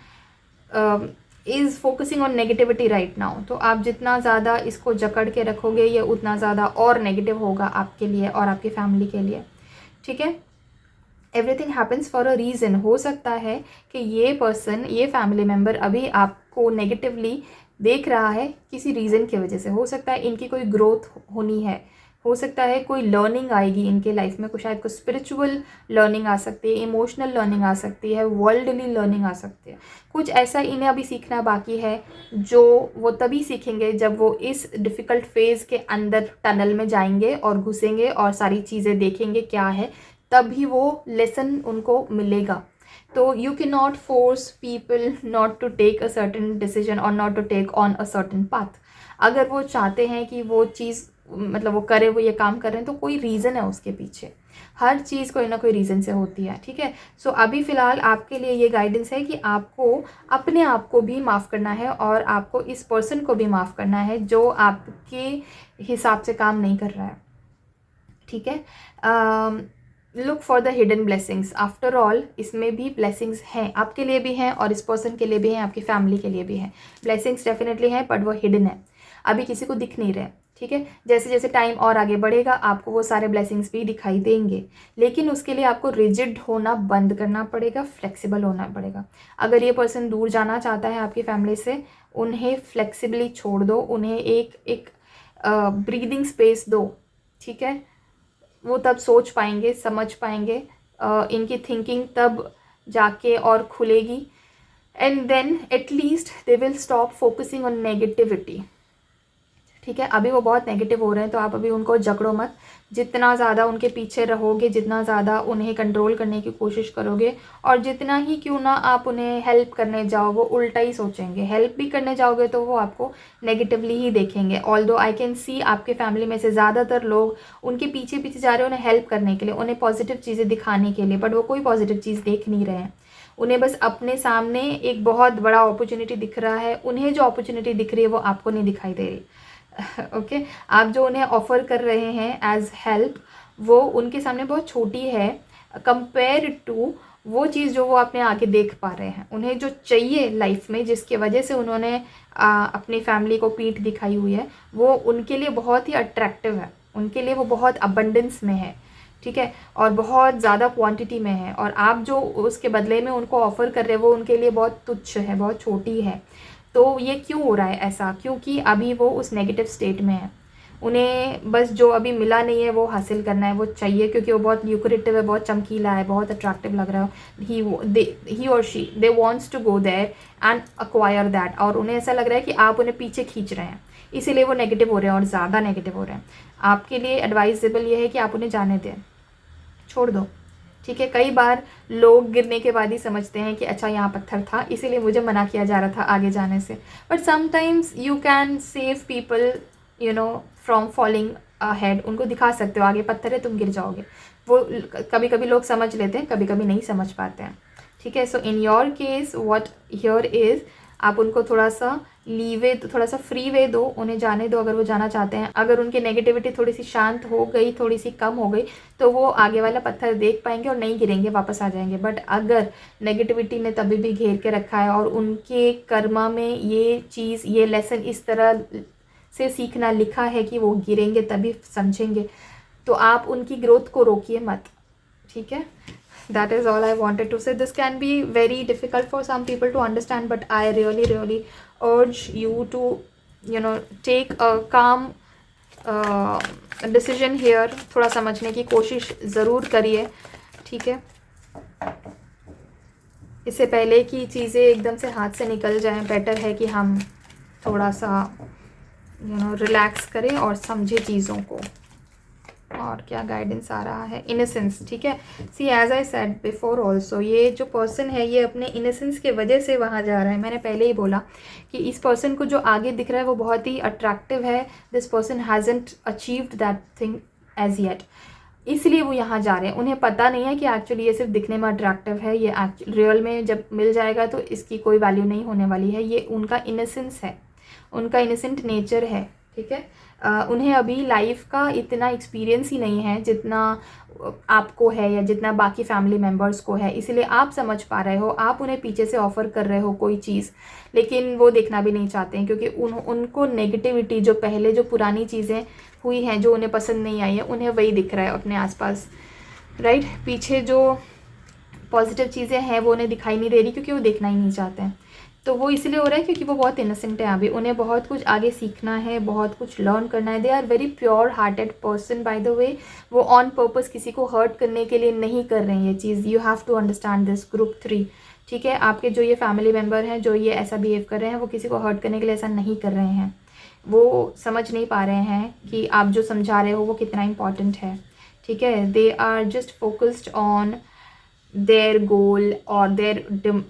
is focusing on negativity right now. तो आप जितना ज़्यादा इसको जकड़ के रखोगे ये उतना ज़्यादा और नेगेटिव होगा आपके लिए और आपकी फैमिली के लिए, ठीक है। Everything happens for a reason. हो सकता है कि ये पर्सन, ये फैमिली मेम्बर अभी आपको नेगेटिवली देख रहा है किसी रीज़न की वजह से। हो सकता है इनकी कोई ग्रोथ होनी है, हो सकता है कोई लर्निंग आएगी इनके लाइफ में, कुछ शायद कुछ स्पिरिचुअल लर्निंग आ सकती है, इमोशनल लर्निंग आ सकती है, वर्ल्डली लर्निंग आ सकती है। कुछ ऐसा इन्हें अभी सीखना बाकी है जो वो तभी सीखेंगे जब वो इस डिफ़िकल्ट फेज़ के अंदर टनल में जाएंगे और घुसेंगे और सारी चीज़ें देखेंगे क्या है, तभी वो लेसन उनको मिलेगा। तो you can not force people not to take a certain decision और not to take on a certain path. अगर वो चाहते हैं कि वो चीज़ मतलब वो करे, वो ये काम कर रहे हैं, तो कोई रीज़न है उसके पीछे। हर चीज़ कोई ना कोई रीज़न से होती है, ठीक है। सो अभी फ़िलहाल आपके लिए ये गाइडेंस है कि आपको अपने आप को भी माफ़ करना है और आपको इस पर्सन को भी माफ़ करना है जो आपके हिसाब से काम नहीं कर रहा है, ठीक है। Look for the hidden blessings. After all इसमें भी ब्लेसिंग्स हैं, आपके लिए भी हैं और इस पर्सन के लिए भी हैं, आपकी फैमिली के लिए भी हैं। ब्लेसिंग्स डेफिनेटली हैं बट वो हिडन है, अभी किसी को दिख नहीं रहे, ठीक है। जैसे जैसे टाइम और आगे बढ़ेगा आपको वो सारे ब्लेसिंग्स भी दिखाई देंगे, लेकिन उसके लिए आपको रिजिड होना बंद करना पड़ेगा, फ्लेक्सिबल होना पड़ेगा। अगर ये पर्सन दूर जाना चाहता है आपकी फैमिली से, उन्हें फ्लेक्सिबली छोड़ दो, उन्हें एक ब्रीदिंग स्पेस दो, ठीक है। वो तब सोच पाएंगे, समझ पाएंगे, इनकी थिंकिंग तब जाके और खुलेगी, and then at least they will stop focusing on negativity, ठीक है। अभी वो बहुत नेगेटिव हो रहे हैं तो आप अभी उनको जकड़ो मत। जितना ज़्यादा उनके पीछे रहोगे, जितना ज़्यादा उन्हें कंट्रोल करने की कोशिश करोगे, और जितना ही क्यों ना आप उन्हें हेल्प करने जाओ, वो उल्टा ही सोचेंगे। हेल्प भी करने जाओगे तो वो आपको नेगेटिवली ही देखेंगे। ऑल्दो आई कैन सी आपके फैमिली में से ज़्यादातर लोग उनके पीछे पीछे जा रहे हैं उन्हें हेल्प करने के लिए, उन्हें पॉजिटिव चीज़ें दिखाने के लिए, बट वो कोई पॉजिटिव चीज़ देख नहीं रहे हैं। उन्हें बस अपने सामने एक बहुत बड़ा अपॉर्चुनिटी दिख रहा है, उन्हें जो अपॉर्चुनिटी दिख रही है वो आपको नहीं दिखाई दे रही। ओके आप जो उन्हें ऑफ़र कर रहे हैं एज हेल्प, वो उनके सामने बहुत छोटी है कंपेयर टू वो चीज़ जो वो अपने आगे देख पा रहे हैं। उन्हें जो चाहिए लाइफ में, जिसकी वजह से उन्होंने अपनी फैमिली को पीठ दिखाई हुई है, वो उनके लिए बहुत ही अट्रैक्टिव है, उनके लिए वो बहुत अबंडेंस में है, ठीक है, और बहुत ज़्यादा क्वांटिटी में है। और आप जो उसके बदले में उनको ऑफ़र कर रहे हो वो उनके लिए बहुत तुच्छ है, बहुत छोटी है। तो ये क्यों हो रहा है ऐसा? क्योंकि अभी वो उस नेगेटिव स्टेट में है। उन्हें बस जो अभी मिला नहीं है वो हासिल करना है, वो चाहिए, क्योंकि वो बहुत ल्यूक्रेटिव है, बहुत चमकीला है, बहुत अट्रैक्टिव लग रहा है। He or she they wants to go there and acquire that, और उन्हें ऐसा लग रहा है कि आप उन्हें पीछे खींच रहे हैं, इसीलिए वो नेगेटिव हो रहे हैं और ज़्यादा नेगेटिव हो रहे हैं। आपके लिए एडवाइजेबल ये है कि आप उन्हें जाने दें, छोड़ दो, ठीक है। कई बार लोग गिरने के बाद ही समझते हैं कि अच्छा यहाँ पत्थर था, इसीलिए मुझे मना किया जा रहा था आगे जाने से। But sometimes you can save people you know from falling ahead. उनको दिखा सकते हो आगे पत्थर है, तुम गिर जाओगे। वो कभी कभी लोग समझ लेते हैं, कभी कभी नहीं समझ पाते हैं, ठीक है। So in your case what here is, आप उनको थोड़ा सा लीवे, थोड़ा सा फ्री वे दो, उन्हें जाने दो अगर वो जाना चाहते हैं। अगर उनकी नेगेटिविटी थोड़ी सी शांत हो गई, थोड़ी सी कम हो गई, तो वो आगे वाला पत्थर देख पाएंगे और नहीं गिरेंगे, वापस आ जाएंगे। बट अगर नेगेटिविटी ने तभी भी घेर के रखा है और उनके कर्मा में ये चीज़, ये लेसन इस तरह से सीखना लिखा है कि वो गिरेंगे तभी समझेंगे, तो आप उनकी ग्रोथ को रोकिए मत, ठीक है। That is all I wanted to say. This can be very difficult for some people to understand, but I really urge you to take a calm decision here. थोड़ा समझने की कोशिश ज़रूर करिए, ठीक है, इससे पहले कि चीज़ें एकदम से हाथ से निकल जाएं। बेटर है कि हम थोड़ा सा रिलैक्स करें और समझें चीज़ों को। और क्या गाइडेंस आ रहा है? इनोसेंस, ठीक है। See as I said before also, ये जो पर्सन है ये अपने इनोसेंस के वजह से वहाँ जा रहा है। मैंने पहले ही बोला कि इस पर्सन को जो आगे दिख रहा है वो बहुत ही अट्रैक्टिव है। This person hasn't achieved that thing as yet, इसलिए वो यहाँ जा रहे हैं। उन्हें पता नहीं है कि एक्चुअली ये सिर्फ दिखने में अट्रैक्टिव है, ये रियल में जब मिल जाएगा तो इसकी कोई वैल्यू नहीं होने वाली है। ये उनका इनोसेंस है, उनका इनोसेंट नेचर है, ठीक है। उन्हें अभी लाइफ का इतना एक्सपीरियंस ही नहीं है जितना आपको है या जितना बाकी फैमिली मेम्बर्स को है, इसलिए आप समझ पा रहे हो। आप उन्हें पीछे से ऑफ़र कर रहे हो कोई चीज़, लेकिन वो देखना भी नहीं चाहते हैं, क्योंकि उनको नेगेटिविटी, जो पहले जो पुरानी चीज़ें हुई हैं जो उन्हें पसंद नहीं आई है, उन्हें वही दिख रहा है अपने आसपास, राइट। पीछे जो पॉजिटिव चीज़ें हैं वो उन्हें दिखाई नहीं दे रही, क्योंकि वो देखना ही नहीं चाहते हैं। तो वो इसलिए हो रहा है क्योंकि वो बहुत इनोसेंट है अभी, उन्हें बहुत कुछ आगे सीखना है, बहुत कुछ लर्न करना है। They are very pure hearted person by the way. वो ऑन पर्पस किसी को हर्ट करने के लिए नहीं कर रहे हैं ये चीज़। You have to understand this. Group 3, ठीक है। आपके जो ये फैमिली मेम्बर हैं जो ये ऐसा बिहेव कर रहे हैं, वो किसी को हर्ट करने के लिए ऐसा नहीं कर रहे हैं। वो समझ नहीं पा रहे हैं कि आप जो समझा रहे हो वो कितना इंपॉर्टेंट है, ठीक है। They are just focused on their goal or their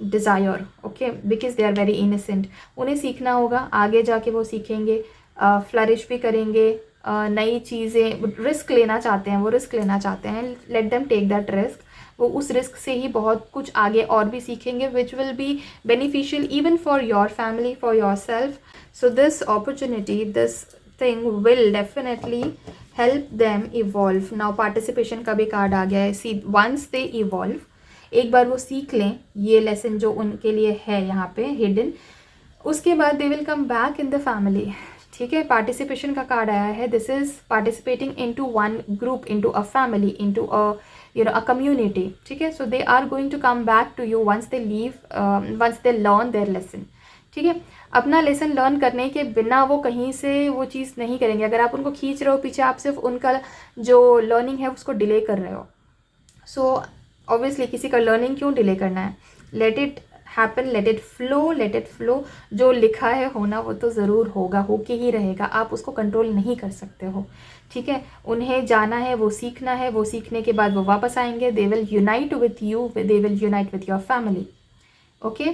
desire, okay, because they are very innocent. उन्हें सीखना होगा, आगे जाके वो सीखेंगे, फ्लरिश भी करेंगे, नई चीज़ें, रिस्क लेना चाहते हैं, वो रिस्क लेना चाहते हैं। Let them take that risk. वो उस रिस्क से ही बहुत कुछ आगे और भी सीखेंगे, which will be beneficial even for your family, for your self. So this opportunity, this thing will definitely help them evolve. Now participation का भी कार्ड आ गया है। सी वंस दे इवॉल्व, एक बार वो सीख लें ये लेसन जो उनके लिए है यहाँ पे हिडन, उसके बाद they will come back in the family, ठीक है, पार्टिसिपेशन का कार्ड आया है. This is participating into one group, into a family, into a community. ठीक है, so they are going to come back to you once they leave, once they learn their lesson. ठीक है, अपना lesson learn करने के बिना वो कहीं से वो चीज़ नहीं करेंगे. अगर आप उनको खींच रहे हो पीछे, आप सिर्फ उनका जो लर्निंग है उसको डिले कर रहे हो. सो ऑब्वियसली किसी का लर्निंग क्यों डिले करना है. Let it happen, let it flow, let it flow. जो लिखा है होना वो तो ज़रूर होगा, होके ही रहेगा. आप उसको कंट्रोल नहीं कर सकते हो. ठीक है, उन्हें जाना है, वो सीखना है, वो सीखने के बाद वो वापस आएंगे. They will unite with you, they will unite with your family. Okay,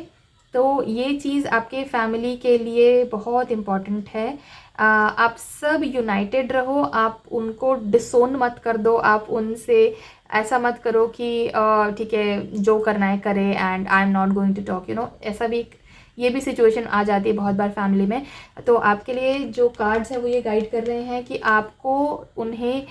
तो ये चीज़ आपके फैमिली के लिए बहुत इम्पॉर्टेंट है. आप सब यूनाइटेड रहो. आप उनको डिसोन मत कर दो. आप उनसे ऐसा मत करो कि ठीक है जो करना है करे and I am not going to talk, ऐसा भी ये भी सिचुएशन आ जाती है बहुत बार फैमिली में. तो आपके लिए जो कार्ड्स हैं वो ये गाइड कर रहे हैं कि आपको उन्हें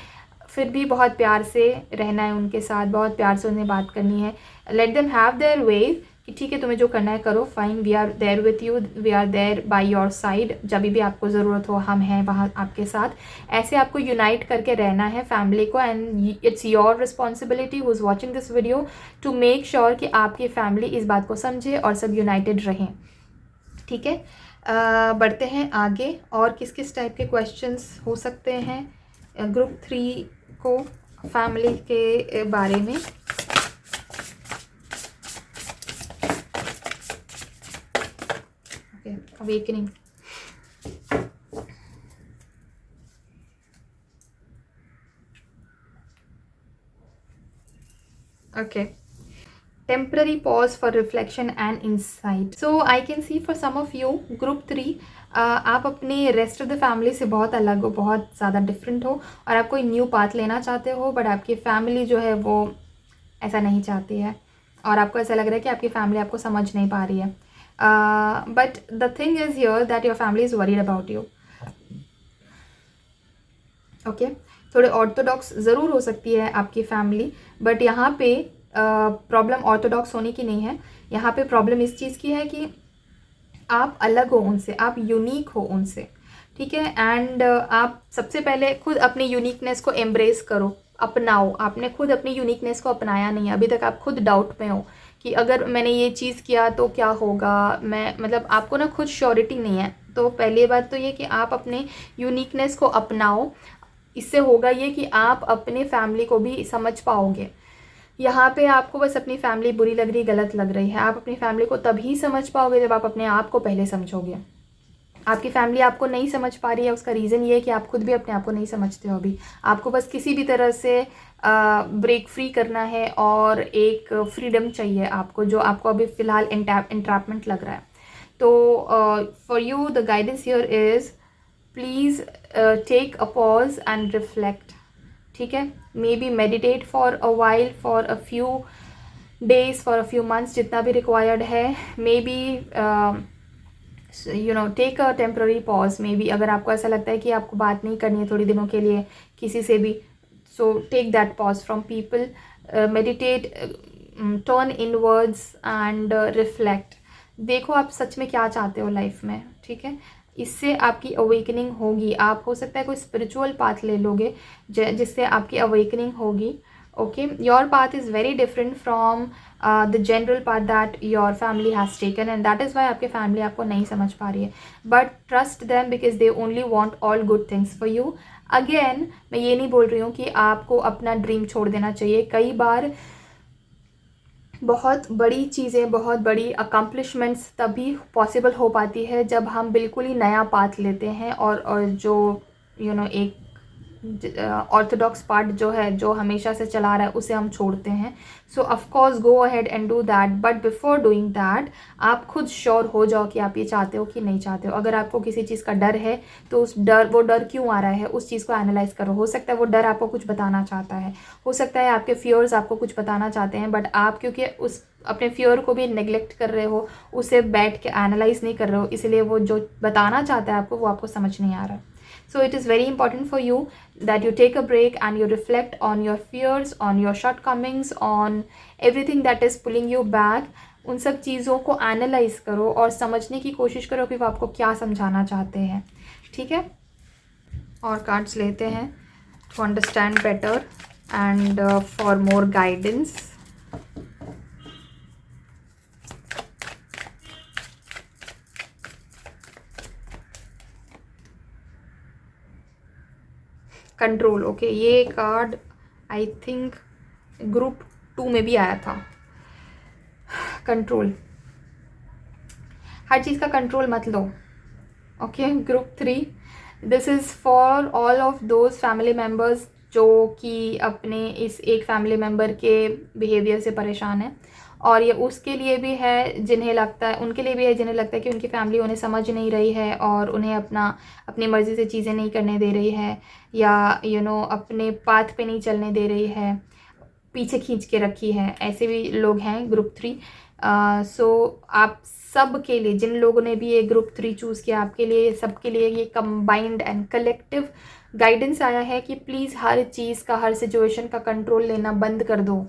फिर भी बहुत प्यार से रहना है, उनके साथ बहुत प्यार से उन्हें बात करनी है. Let them have their way कि ठीक है तुम्हें जो करना है करो, fine, we are there with you, we are there by your side. जब भी आपको ज़रूरत हो हम हैं वहाँ आपके साथ. ऐसे आपको यूनाइट करके रहना है फैमिली को. And it's your responsibility who is watching this video to make sure कि आपकी फैमिली इस बात को समझे और सब यूनाइटेड रहें. ठीक है, बढ़ते हैं आगे. और किस किस टाइप के क्वेश्चंस हो सकते हैं ग्रुप 3 को फैमिली के बारे में. Okay, awakening. Okay, temporary pause for reflection and insight. So I can see for some of you group 3 आप अपने रेस्ट ऑफ द फैमिली से बहुत अलग हो, बहुत ज़्यादा डिफरेंट हो और आप कोई न्यू पाथ लेना चाहते हो. बट आपकी फैमिली जो है वो ऐसा नहीं चाहती है और आपको ऐसा लग रहा है कि आपकी फैमिली आपको समझ नहीं पा रही है. But the thing is here that your family is worried about you. Okay, थोड़े ऑर्थोडॉक्स ज़रूर हो सकती है आपकी फैमिली, बट यहाँ पे प्रॉब्लम ऑर्थोडॉक्स होने की नहीं है. यहाँ पे प्रॉब्लम इस चीज़ की है कि आप अलग हो उनसे, आप यूनिक हो उनसे. ठीक है, एंड आप सबसे पहले खुद अपनी यूनिकनेस को एम्ब्रेस करो, अपनाओ. आपने खुद अपनी यूनिकनेस को अपनाया नहीं है अभी तक. आप खुद डाउट में हो कि अगर मैंने ये चीज़ किया तो क्या होगा. मैं मतलब आपको ना खुद श्योरिटी नहीं है. तो पहली बात तो ये कि आप अपने यूनिकनेस को अपनाओ. इससे होगा ये कि आप अपने फैमिली को भी समझ पाओगे. यहाँ पे आपको बस अपनी फैमिली बुरी लग रही, गलत लग रही है. आप अपनी फैमिली को तभी समझ पाओगे जब आप अपने आप को पहले समझोगे. आपकी फैमिली आपको नहीं समझ पा रही है, उसका रीज़न ये है कि आप खुद भी अपने आप को नहीं समझते हो अभी. आपको बस किसी भी तरह से ब्रेक फ्री करना है और एक फ्रीडम चाहिए आपको, जो आपको अभी फ़िलहाल इंट्रैपमेंट लग रहा है. तो for you the guidance here is please take a pause and reflect. ठीक है, maybe meditate for a while, for a few days, for a few months, जितना भी रिक्वायर्ड है. Maybe take a temporary pause. Maybe अगर आपको ऐसा लगता है कि आपको बात नहीं करनी है थोड़ी दिनों के लिए किसी से भी, so take that pause from people. Meditate, turn inwards and reflect. देखो आप सच में क्या चाहते हो लाइफ में. ठीक है, इससे आपकी अवेकनिंग होगी. आप हो सकता है कोई स्पिरिचुअल पाथ ले लोगे जिससे आपकी अवेकनिंग होगी. Okay, your path is very different from the general path that your family has taken and that is why आपके फैमिली आपको नहीं समझ पा रही है. But trust them because they only want all good things for you. Again मैं ये नहीं बोल रही हूँ कि आपको अपना ड्रीम छोड़ देना चाहिए. कई बार बहुत बड़ी चीज़ें, बहुत बड़ी अकम्पलिशमेंट्स तभी पॉसिबल हो पाती है जब हम बिल्कुल ही नया पाथ लेते हैं और जो एक ऑर्थोडॉक्स पार्ट जो है, जो हमेशा से चला रहा है, उसे हम छोड़ते हैं. So of course go ahead and do that. But before doing that आप खुद श्योर हो जाओ कि आप ये चाहते हो कि नहीं चाहते हो. अगर आपको किसी चीज़ का डर है तो वो डर क्यों आ रहा है उस चीज़ को एनालाइज करो. हो सकता है वो डर आपको कुछ बताना चाहता है, हो सकता है आपके फियर्स आपको कुछ बताना चाहते हैं, बट आप क्योंकि उस अपने फियर को भी नेग्लेक्ट कर रहे हो, उसे बैठ के एनालाइज नहीं कर रहे हो, इसलिए वो जो बताना चाहता है आपको वो आपको समझ नहीं आ रहा. So it is very important for you that you take a break and you reflect on your fears, on your shortcomings, on everything that is pulling you back. उन सब चीज़ों को एनालाइज करो और समझने की कोशिश करो कि वो आपको क्या समझाना चाहते हैं. ठीक है, और कार्ड्स लेते हैं to understand better and for more guidance. Control, okay, ये कार्ड आई थिंक ग्रुप 2 में भी आया था। कंट्रोल, हर चीज़ का कंट्रोल मत लो। Okay, group 3, this is for all of those family members जो कि अपने इस एक फैमिली मेम्बर के बिहेवियर से परेशान है, और ये उसके लिए भी है जिन्हें लगता है, उनके लिए भी है जिन्हें लगता है कि उनकी फैमिली उन्हें समझ नहीं रही है और उन्हें अपनी मर्ज़ी से चीज़ें नहीं करने दे रही है, या अपने पाथ पे नहीं चलने दे रही है, पीछे खींच के रखी है। ऐसे भी लोग हैं ग्रुप 3। सो आप सब के लिए, जिन लोगों ने भी ये ग्रुप 3 चूज़ किया, आपके लिए, सबके लिए ये कंबाइंड एंड कलेक्टिव गाइडेंस आया है कि प्लीज़ हर चीज़ का, हर सिचुएशन का कंट्रोल लेना बंद कर दो,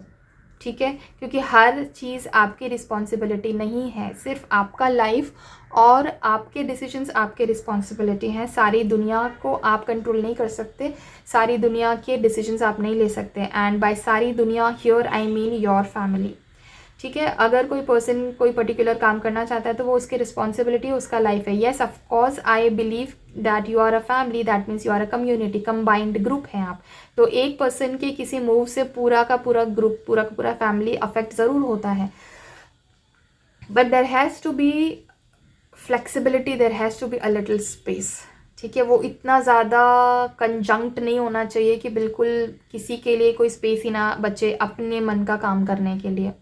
ठीक है, क्योंकि हर चीज़ आपकी रिस्पॉन्सिबिलिटी नहीं है। सिर्फ आपका लाइफ और आपके डिसीजंस आपके रिस्पॉन्सिबिलिटी हैं। सारी दुनिया को आप कंट्रोल नहीं कर सकते, सारी दुनिया के डिसीजंस आप नहीं ले सकते। एंड बाय सारी दुनिया here I mean your family, ठीक है। अगर कोई पर्सन कोई पर्टिकुलर काम करना चाहता है तो वो उसकी रिस्पॉन्सिबिलिटी, उसका लाइफ है। Yes, of course I believe that you are a family, that means you are a community, combined group है आप। तो एक पर्सन के किसी मूव से पूरा का पूरा ग्रुप, पूरा का पूरा फैमिली अफेक्ट ज़रूर होता है, but there has to be flexibility, there has to be a little space, ठीक है। वो इतना ज़्यादा कंजंक्ट नहीं होना चाहिए कि बिल्कुल किसी के लिए कोई स्पेस ही ना बचे अपने मन का काम करने के लिए।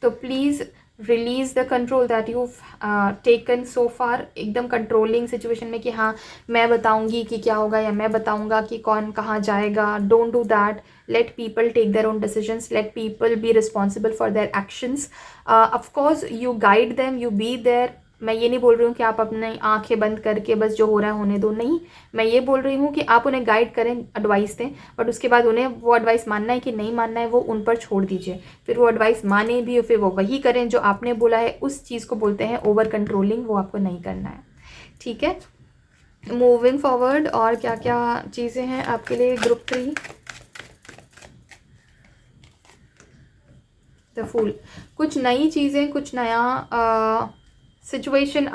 तो please release the control that you taken so far. एकदम कंट्रोलिंग सिचुएशन में कि हाँ मैं बताऊंगी कि क्या होगा या मैं बताऊंगा कि कौन कहाँ जाएगा, don't do that. Let people take their own decisions, let people be responsible for their actions. Of course you guide them, you be there. मैं ये नहीं बोल रही हूँ कि आप अपनी आंखें बंद करके बस जो हो रहा है होने दो, नहीं। मैं ये बोल रही हूँ कि आप उन्हें गाइड करें, एडवाइस दें, बट उसके बाद उन्हें वो एडवाइस मानना है कि नहीं मानना है वो उन पर छोड़ दीजिए। फिर वो एडवाइस माने भी, फिर वो वही करें जो आपने बोला है, उस चीज़ को बोलते हैं ओवर कंट्रोलिंग। वो आपको नहीं करना है, ठीक है। मूविंग फॉरवर्ड, और क्या क्या चीज़ें हैं आपके लिए ग्रुप 3? द फूल, कुछ नई चीज़ें, कुछ नया सिचुएशन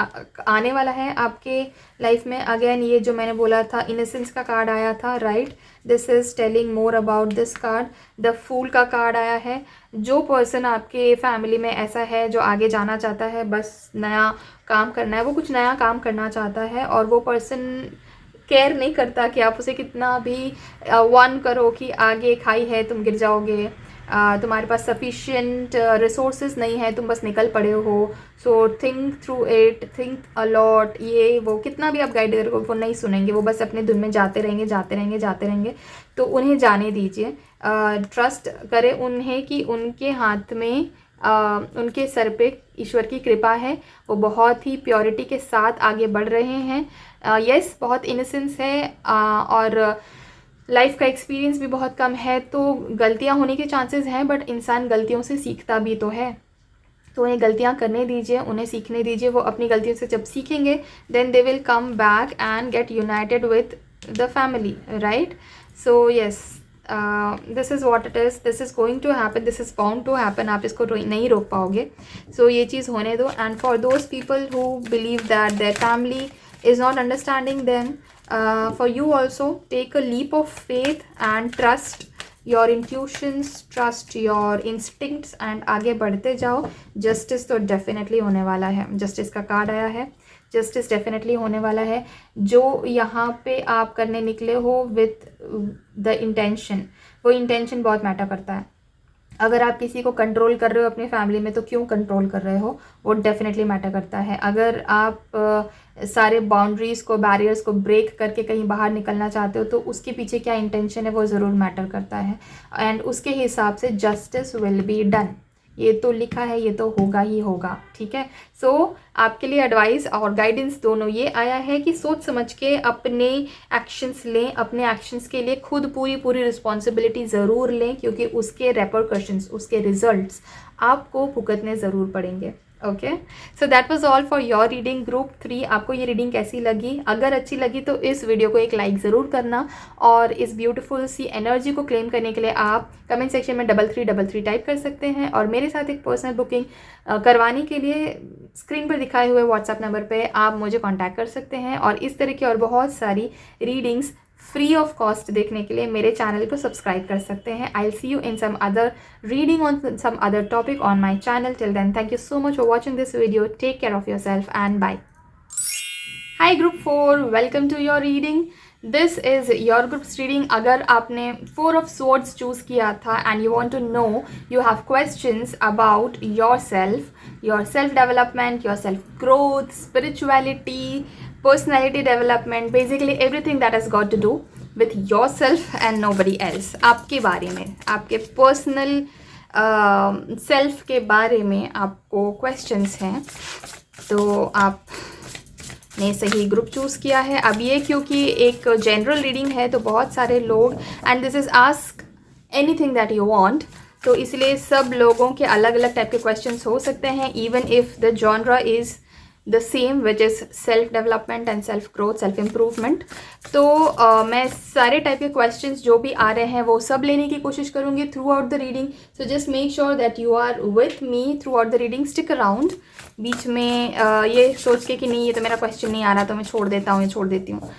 आने वाला है आपके लाइफ में। अगेन ये जो मैंने बोला था, इनोसेंस का कार्ड आया था, right. This is telling more about this card. The fool का कार्ड आया है। जो पर्सन आपके फैमिली में ऐसा है जो आगे जाना चाहता है, बस नया काम करना है, वो कुछ नया काम करना चाहता है, और वो पर्सन केयर नहीं करता कि आप उसे कितना भी वार्न करो कि आगे खाई है, तुम गिर जाओगे, तुम्हारे पास सफिशिएंट रिसोर्सेज नहीं है, तुम बस निकल पड़े हो। So think through it, think a lot. ये वो कितना भी आप गाइड करो वो नहीं सुनेंगे, वो बस अपने धुन में जाते रहेंगे, जाते रहेंगे, जाते रहेंगे। तो उन्हें जाने दीजिए, ट्रस्ट करें उन्हें कि उनके हाथ में, उनके सर पे ईश्वर की कृपा है। वो बहुत ही प्योरिटी के साथ आगे बढ़ रहे हैं। यस, बहुत इनोसेंस है, और लाइफ का एक्सपीरियंस भी बहुत कम है, तो गलतियां होने के चांसेस हैं, बट इंसान गलतियों से सीखता भी तो है। तो उन्हें गलतियां करने दीजिए, उन्हें सीखने दीजिए। वो अपनी गलतियों से जब सीखेंगे, then they will come back and get united with the family, right. So yes, this is what it is, this is going to happen, this is bound to happen. आप इसको नहीं रोक पाओगे। सो ये चीज़ होने दो। And for those people who believe that their family is not understanding them, for you also take a leap of faith and trust your intuitions, trust your instincts, and आगे बढ़ते जाओ। जस्टिस तो डेफिनेटली होने वाला है, justice का card आया है, जस्टिस डेफिनेटली होने वाला है। जो यहाँ पे आप करने निकले हो विथ द इंटेंशन, वो इंटेंशन बहुत मैटर करता है। अगर आप किसी को कंट्रोल कर रहे हो अपनी फैमिली में, तो क्यों कंट्रोल कर रहे हो, वो डेफिनेटली मैटर करता है। अगर आप सारे बाउंड्रीज़ को, बैरियर्स को ब्रेक करके कहीं बाहर निकलना चाहते हो, तो उसके पीछे क्या इंटेंशन है वो ज़रूर मैटर करता है। एंड उसके हिसाब से जस्टिस विल बी डन। ये तो लिखा है, ये तो होगा ही होगा, ठीक है। सो आपके लिए एडवाइस और गाइडेंस दोनों ये आया है कि सोच समझ के अपने एक्शंस लें, अपने एक्शंस के लिए खुद पूरी रिस्पॉन्सिबिलिटी ज़रूर लें, क्योंकि उसके रेपरकशंस, उसके रिजल्ट्स आपको भुगतने ज़रूर पड़ेंगे। Okay, so that was all for your reading group 3। आपको ये रीडिंग कैसी लगी? अगर अच्छी लगी तो इस वीडियो को एक लाइक ज़रूर करना, और इस ब्यूटीफुल सी एनर्जी को क्लेम करने के लिए आप कमेंट सेक्शन में 3333 टाइप कर सकते हैं, और मेरे साथ एक पर्सनल बुकिंग करवाने के लिए स्क्रीन पर दिखाए हुए व्हाट्सएप नंबर पे आप मुझे कॉन्टैक्ट कर सकते हैं। और इस तरह की और बहुत सारी रीडिंग्स फ्री ऑफ कॉस्ट देखने के लिए मेरे चैनल को सब्सक्राइब कर सकते हैं। I will see you in some other reading on some other topic on my channel. Till then, thank you so much for watching this video. Take care of yourself and bye. Hi group 4, welcome to your reading. This is your group's reading. अगर आपने 4 of swords choose किया था and you want to know, you have questions about yourself, your self development, your self growth, spirituality, personality development, basically everything that has got to do with yourself and nobody else. आपके बारे में, आपके personal self के बारे में आपको questions हैं, तो आपने सही ग्रुप चूज़ किया है। अब ये क्योंकि एक जनरल रीडिंग है तो बहुत सारे लोग, and this is ask anything that you want, तो इसलिए सब लोगों के अलग अलग टाइप के क्वेश्चंस हो सकते हैं, even if the genre is the same, which is self development and self growth, self improvement. तो मैं सारे टाइप के क्वेश्चंस जो भी आ रहे हैं वो सब लेने की कोशिश करूँगी throughout the reading. So just make sure that you are with me throughout the reading, stick around. बीच में ये सोच के कि नहीं ये तो मेरा क्वेश्चन नहीं आ रहा तो मैं छोड़ देता हूँ या छोड़ देती हूँ,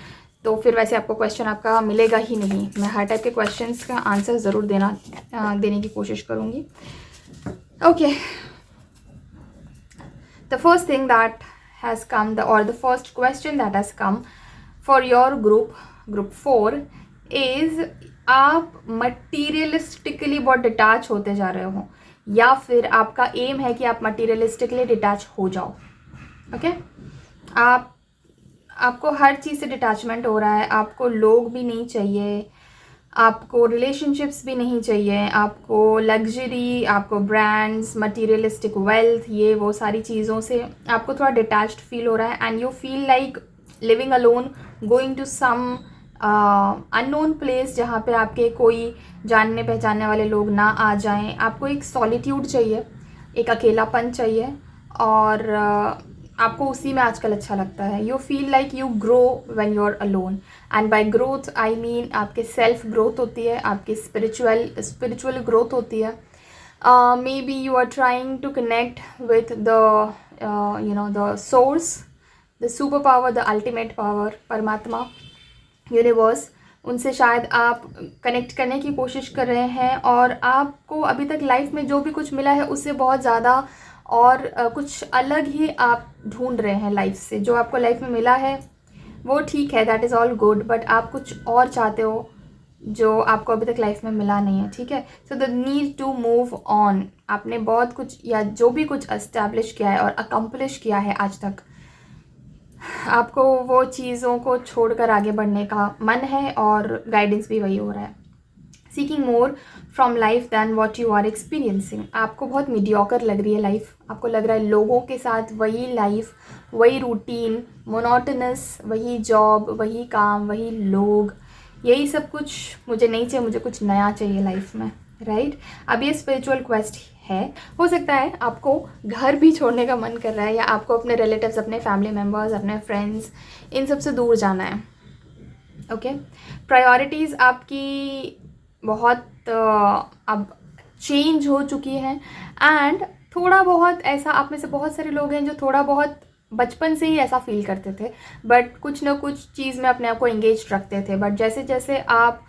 तो फिर वैसे आपको क्वेश्चन आपका मिलेगा ही नहीं। मैं हर टाइप के क्वेश्चंस का आंसर ज़रूर देने की कोशिश करूँगी। Okay, the first thing that has come, the first question that has come for your group 4 is, आप materialistically बहुत डिटैच होते जा रहे हो, या फिर आपका एम है कि आप materialistically डिटैच हो जाओ। ओके, आपको हर चीज़ से डिटैचमेंट हो रहा है, आपको लोग भी नहीं चाहिए, आपको रिलेशनशिप्स भी नहीं चाहिए, आपको लग्जरी, आपको ब्रांड्स, मटीरियलिस्टिक वेल्थ, ये वो सारी चीज़ों से आपको थोड़ा डिटैच्ड फील हो रहा है, and you feel like living alone, going to some unknown place जहाँ पे आपके कोई जानने पहचानने वाले लोग ना आ जाएं। आपको एक सॉलिट्यूड चाहिए, एक अकेलापन चाहिए, और आपको उसी में आजकल अच्छा लगता है। You feel like you grow when you are alone, and by growth I mean आपके सेल्फ ग्रोथ होती है, आपकी स्पिरिचुअल ग्रोथ होती है। Maybe you are trying to connect with the the source, the super power, the ultimate power, परमात्मा, universe, उनसे शायद आप कनेक्ट करने की कोशिश कर रहे हैं, और आपको अभी तक लाइफ में जो भी कुछ मिला है उससे बहुत ज़्यादा और कुछ अलग ही आप ढूंढ रहे हैं लाइफ से। जो आपको लाइफ में मिला है वो ठीक है, that is all good, but आप कुछ और चाहते हो जो आपको अभी तक लाइफ में मिला नहीं है। ठीक है, so the need to move on. आपने बहुत कुछ या जो भी कुछ एस्टैब्लिश किया है और अकम्प्लिश किया है आज तक, आपको वो चीज़ों को छोड़कर आगे बढ़ने का मन है, और गाइडेंस भी वही हो रहा है। Seeking more from life than what you are experiencing. आपको बहुत मीडियोकर लग रही है लाइफ, आपको लग रहा है लोगों के साथ वही लाइफ, वही रूटीन, मोनोटोनस, वही जॉब, वही काम, वही लोग, यही सब कुछ मुझे नहीं चाहिए, मुझे कुछ नया चाहिए लाइफ में, राइट? अब ये स्पिरिचुअल क्वेस्ट है। हो सकता है आपको घर भी छोड़ने का मन कर रहा है, या आपको अपने रिलेटिव्स, अपने फैमिली मेम्बर्स, अपने फ्रेंड्स, इन सब से दूर जाना है। ओके, प्रायोरिटीज़ आपकी बहुत अब चेंज हो चुकी हैं, एंड थोड़ा बहुत ऐसा, आप में से बहुत सारे लोग हैं जो थोड़ा बहुत बचपन से ही ऐसा फील करते थे, बट कुछ ना कुछ चीज़ में अपने आप को एंगेज रखते थे, बट जैसे जैसे आप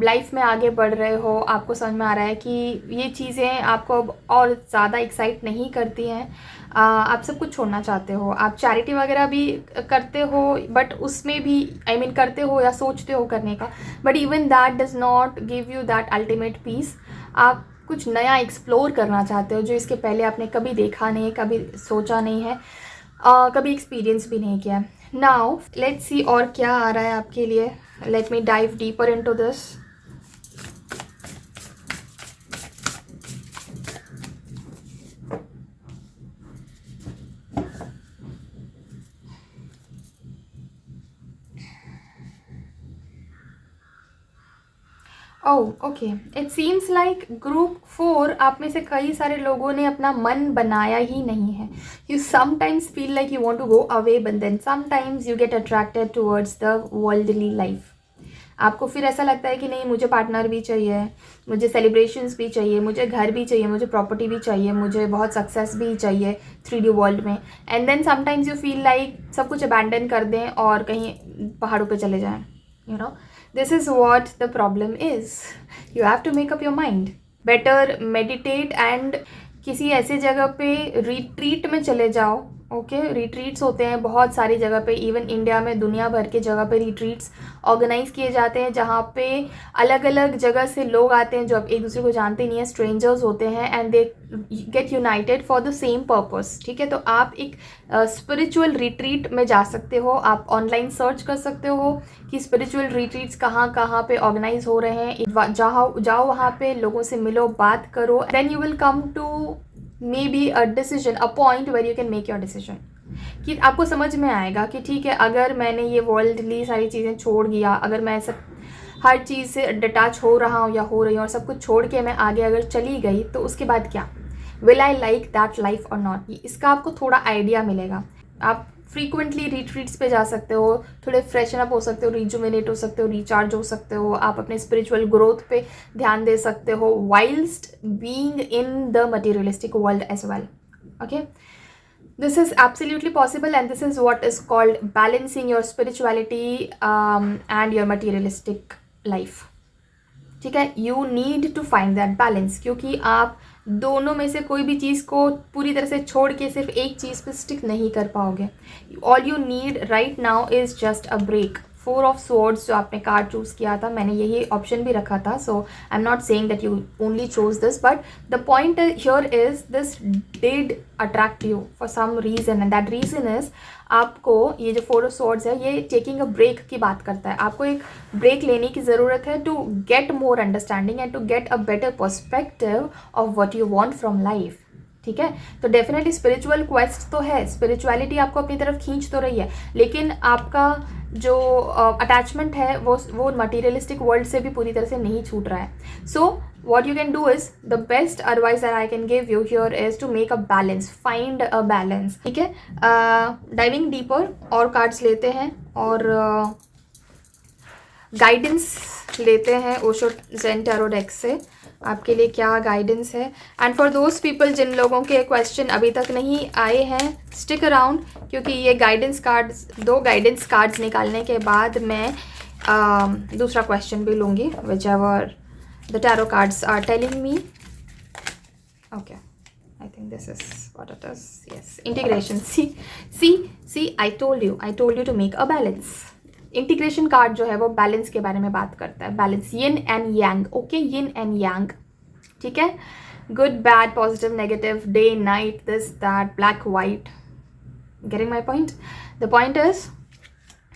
लाइफ में आगे बढ़ रहे हो, आपको समझ में आ रहा है कि ये चीज़ें आपको अब और ज़्यादा एक्साइट नहीं करती हैं। आप सब कुछ छोड़ना चाहते हो, आप चैरिटी वगैरह भी करते हो, बट उसमें भी आई मीन करते हो या सोचते हो करने का, but even that does not give you that ultimate peace. आप कुछ नया एक्सप्लोर करना चाहते हो जो इसके पहले आपने कभी देखा नहीं, कभी सोचा नहीं है, कभी एक्सपीरियंस भी नहीं किया। नाउ लेट्स सी और क्या आ रहा है आपके लिए। Let me dive deeper into this. Oh okay, it seems like group 4 आप में से कई सारे लोगों ने अपना मन बनाया ही नहीं है. You sometimes feel like you want to go away but then sometimes you get attracted towards the worldly life. आपको फिर ऐसा लगता है कि नहीं, मुझे पार्टनर भी चाहिए, मुझे सेलिब्रेशंस भी चाहिए, मुझे घर भी चाहिए, मुझे प्रॉपर्टी भी चाहिए, मुझे बहुत सक्सेस भी चाहिए 3D वर्ल्ड में. And then sometimes you feel like सब कुछ अबैंडन कर दें और कहीं पहाड़ों पे चले जाएं. You know, this is what the problem is. You have to make up your mind. Better meditate and किसी ऐसे जगह पे रिट्रीट में चले जाओ. ओके, रिट्रीट्स होते हैं बहुत सारी जगह पे, इवन इंडिया में दुनिया भर के जगह पे रिट्रीट्स ऑर्गेनाइज किए जाते हैं जहाँ पे अलग अलग जगह से लोग आते हैं जो अब एक दूसरे को जानते नहीं है, स्ट्रेंजर्स होते हैं and they get United for the same purpose. ठीक है, तो आप एक स्पिरिचुअल रिट्रीट में जा सकते हो. आप ऑनलाइन सर्च कर सकते हो कि स्पिरिचुअल रिट्रीट्स कहाँ कहाँ पे ऑर्गेनाइज हो रहे हैं. जाओ वहाँ पे, लोगों से मिलो, बात करो. Then you will come to maybe a decision, a point where you can make your decision. कि आपको समझ में आएगा कि ठीक है, अगर मैंने ये वर्ल्डली सारी चीज़ें छोड़ दिया, अगर मैं सब हर चीज़ से डिटैच हो रहा हूँ या हो रही हूँ और सब कुछ छोड़ के मैं आगे अगर चली गई तो उसके बाद क्या, will I like that life और नॉट. इसका आपको थोड़ा आइडिया मिलेगा. आप फ्रीक्वेंटली रिट्रीट्स पे जा सकते हो, थोड़े फ्रेशन अप हो सकते हो, रिजुविनेट हो सकते हो, रिचार्ज हो सकते हो. आप अपने स्पिरिचुअल ग्रोथ पे ध्यान दे सकते हो whilst being in the materialistic world as well. Okay, this is absolutely possible and this is what is called balancing your spirituality and your materialistic life. ठीक है, you need to find that balance, क्योंकि आप दोनों में से कोई भी चीज़ को पूरी तरह से छोड़ के सिर्फ एक चीज़ पे स्टिक नहीं कर पाओगे. All you need right now is just a break. 4 of swords जो आपने कार्ड चूज़ किया था, मैंने यही ऑप्शन भी रखा था. So I am not saying that you only chose this, but the point here is this did attract you for some reason and that reason is आपको ये जो 4 ऑफ स्वॉर्ड्स है ये टेकिंग अ ब्रेक की बात करता है. आपको एक ब्रेक लेने की ज़रूरत है to get more understanding and to get a better perspective of what you want from life. ठीक है, तो डेफिनेटली स्पिरिचुअल क्वेस्ट तो है, स्पिरिचुअलिटी आपको अपनी तरफ खींच तो रही है, लेकिन आपका जो अटैचमेंट है वो मटीरियलिस्टिक वर्ल्ड से भी पूरी तरह से नहीं छूट रहा है. सो what you can do is, the best advice that I can give you here is to make a balance, find a balance. ठीक है, डाइविंग डीपर और कार्ड्स लेते हैं और गाइडेंस लेते हैं ओशो ज़ेन टैरो डेक से. आपके लिए क्या गाइडेंस है. एंड फॉर दोज पीपल जिन लोगों के क्वेश्चन अभी तक नहीं आए हैं, स्टिक अराउंड, क्योंकि ये गाइडेंस कार्ड्स, 2 गाइडेंस कार्ड्स निकालने के बाद मैं दूसरा क्वेश्चन भी लूँगी, which ever the tarot cards are telling me. Okay, I think this is what it is. Yes, integration. See, I told you to make a balance. Integration card जो है वो बैलेंस के बारे में बात करता है. Balance, yin and yang. Okay, yin and yang. ठीक है, good bad, positive negative, day night, this that, black white. Getting my point. The point is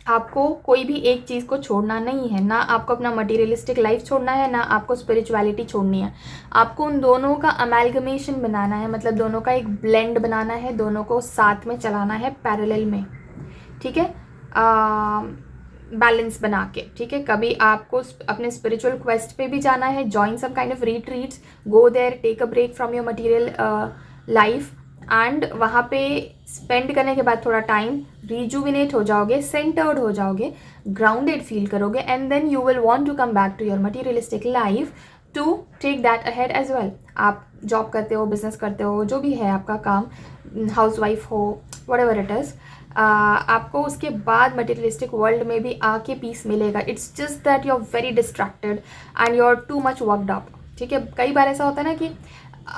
आपको कोई भी एक चीज़ को छोड़ना नहीं है. ना आपको अपना मटेरियलिस्टिक लाइफ छोड़ना है, ना आपको स्पिरिचुअलिटी छोड़नी है. आपको उन दोनों का अमेलगमेशन बनाना है, मतलब दोनों का एक ब्लेंड बनाना है, दोनों को साथ में चलाना है पैरेलल में. ठीक है, बैलेंस बना के. ठीक है, कभी आपको अपने स्पिरिचुअल क्वेस्ट पे भी जाना है, join some kind of retreats, go there, take a break from your material life and वहाँ पे स्पेंड करने के बाद थोड़ा टाइम रिजुविनेट हो जाओगे, सेंटर्ड हो जाओगे, ग्राउंडेड फील करोगे and then you will want to come back to your materialistic life to take that ahead as well. आप जॉब करते हो, बिजनेस करते हो, जो भी है आपका काम, हाउस वाइफ हो, वट एवर इट इज़, आपको उसके बाद मटेरियलिस्टिक वर्ल्ड में भी आके पीस मिलेगा. It's just that you are very distracted and you are too much worked up. ठीक है, कई बार ऐसा होता है ना कि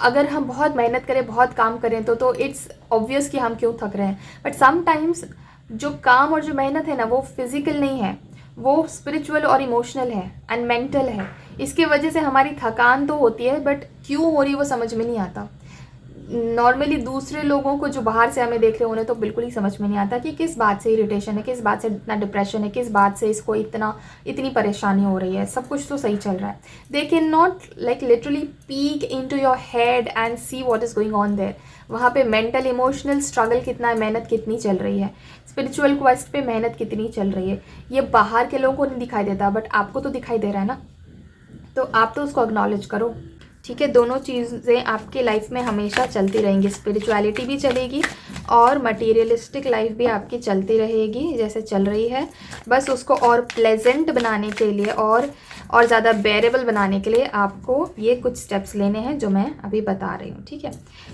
अगर हम बहुत मेहनत करें, बहुत काम करें तो इट्स ऑब्वियस कि हम क्यों थक रहे हैं. बट समटाइम्स जो काम और जो मेहनत है ना वो फिजिकल नहीं है, वो स्पिरिचुअल और इमोशनल है एंड मेंटल है. इसके वजह से हमारी थकान तो होती है, बट क्यों हो रही है वो समझ में नहीं आता. नॉर्मली दूसरे लोगों को जो बाहर से हमें देख रहे हैं उन्हें तो बिल्कुल ही समझ में नहीं आता कि किस बात से इरिटेशन है, किस बात से इतना डिप्रेशन है, किस बात से इसको इतनी परेशानी हो रही है. सब कुछ तो सही चल रहा है. They can not like literally peak into your head and see what is going on their. वहाँ पे मेंटल इमोशनल स्ट्रगल कितना है, मेहनत कितनी चल रही है, स्पिरिचुअल क्वेस्ट पे मेहनत कितनी चल रही है. ये बाहर के लोगों को नहीं दिखाई देता, बट आपको तो दिखाई दे रहा है ना. तो आप तो उसको एक्नॉलेज करो, ठीक है। दोनों चीज़ें आपकी लाइफ में हमेशा चलती रहेंगी, स्पिरिचुअलिटी भी चलेगी और मटेरियलिस्टिक लाइफ भी आपकी चलती रहेगी जैसे चल रही है। बस उसको और प्लेजेंट बनाने के लिए और ज़्यादा बेरेबल बनाने के लिए आपको ये कुछ स्टेप्स लेने हैं जो मैं अभी बता रही हूँ, ठीक है।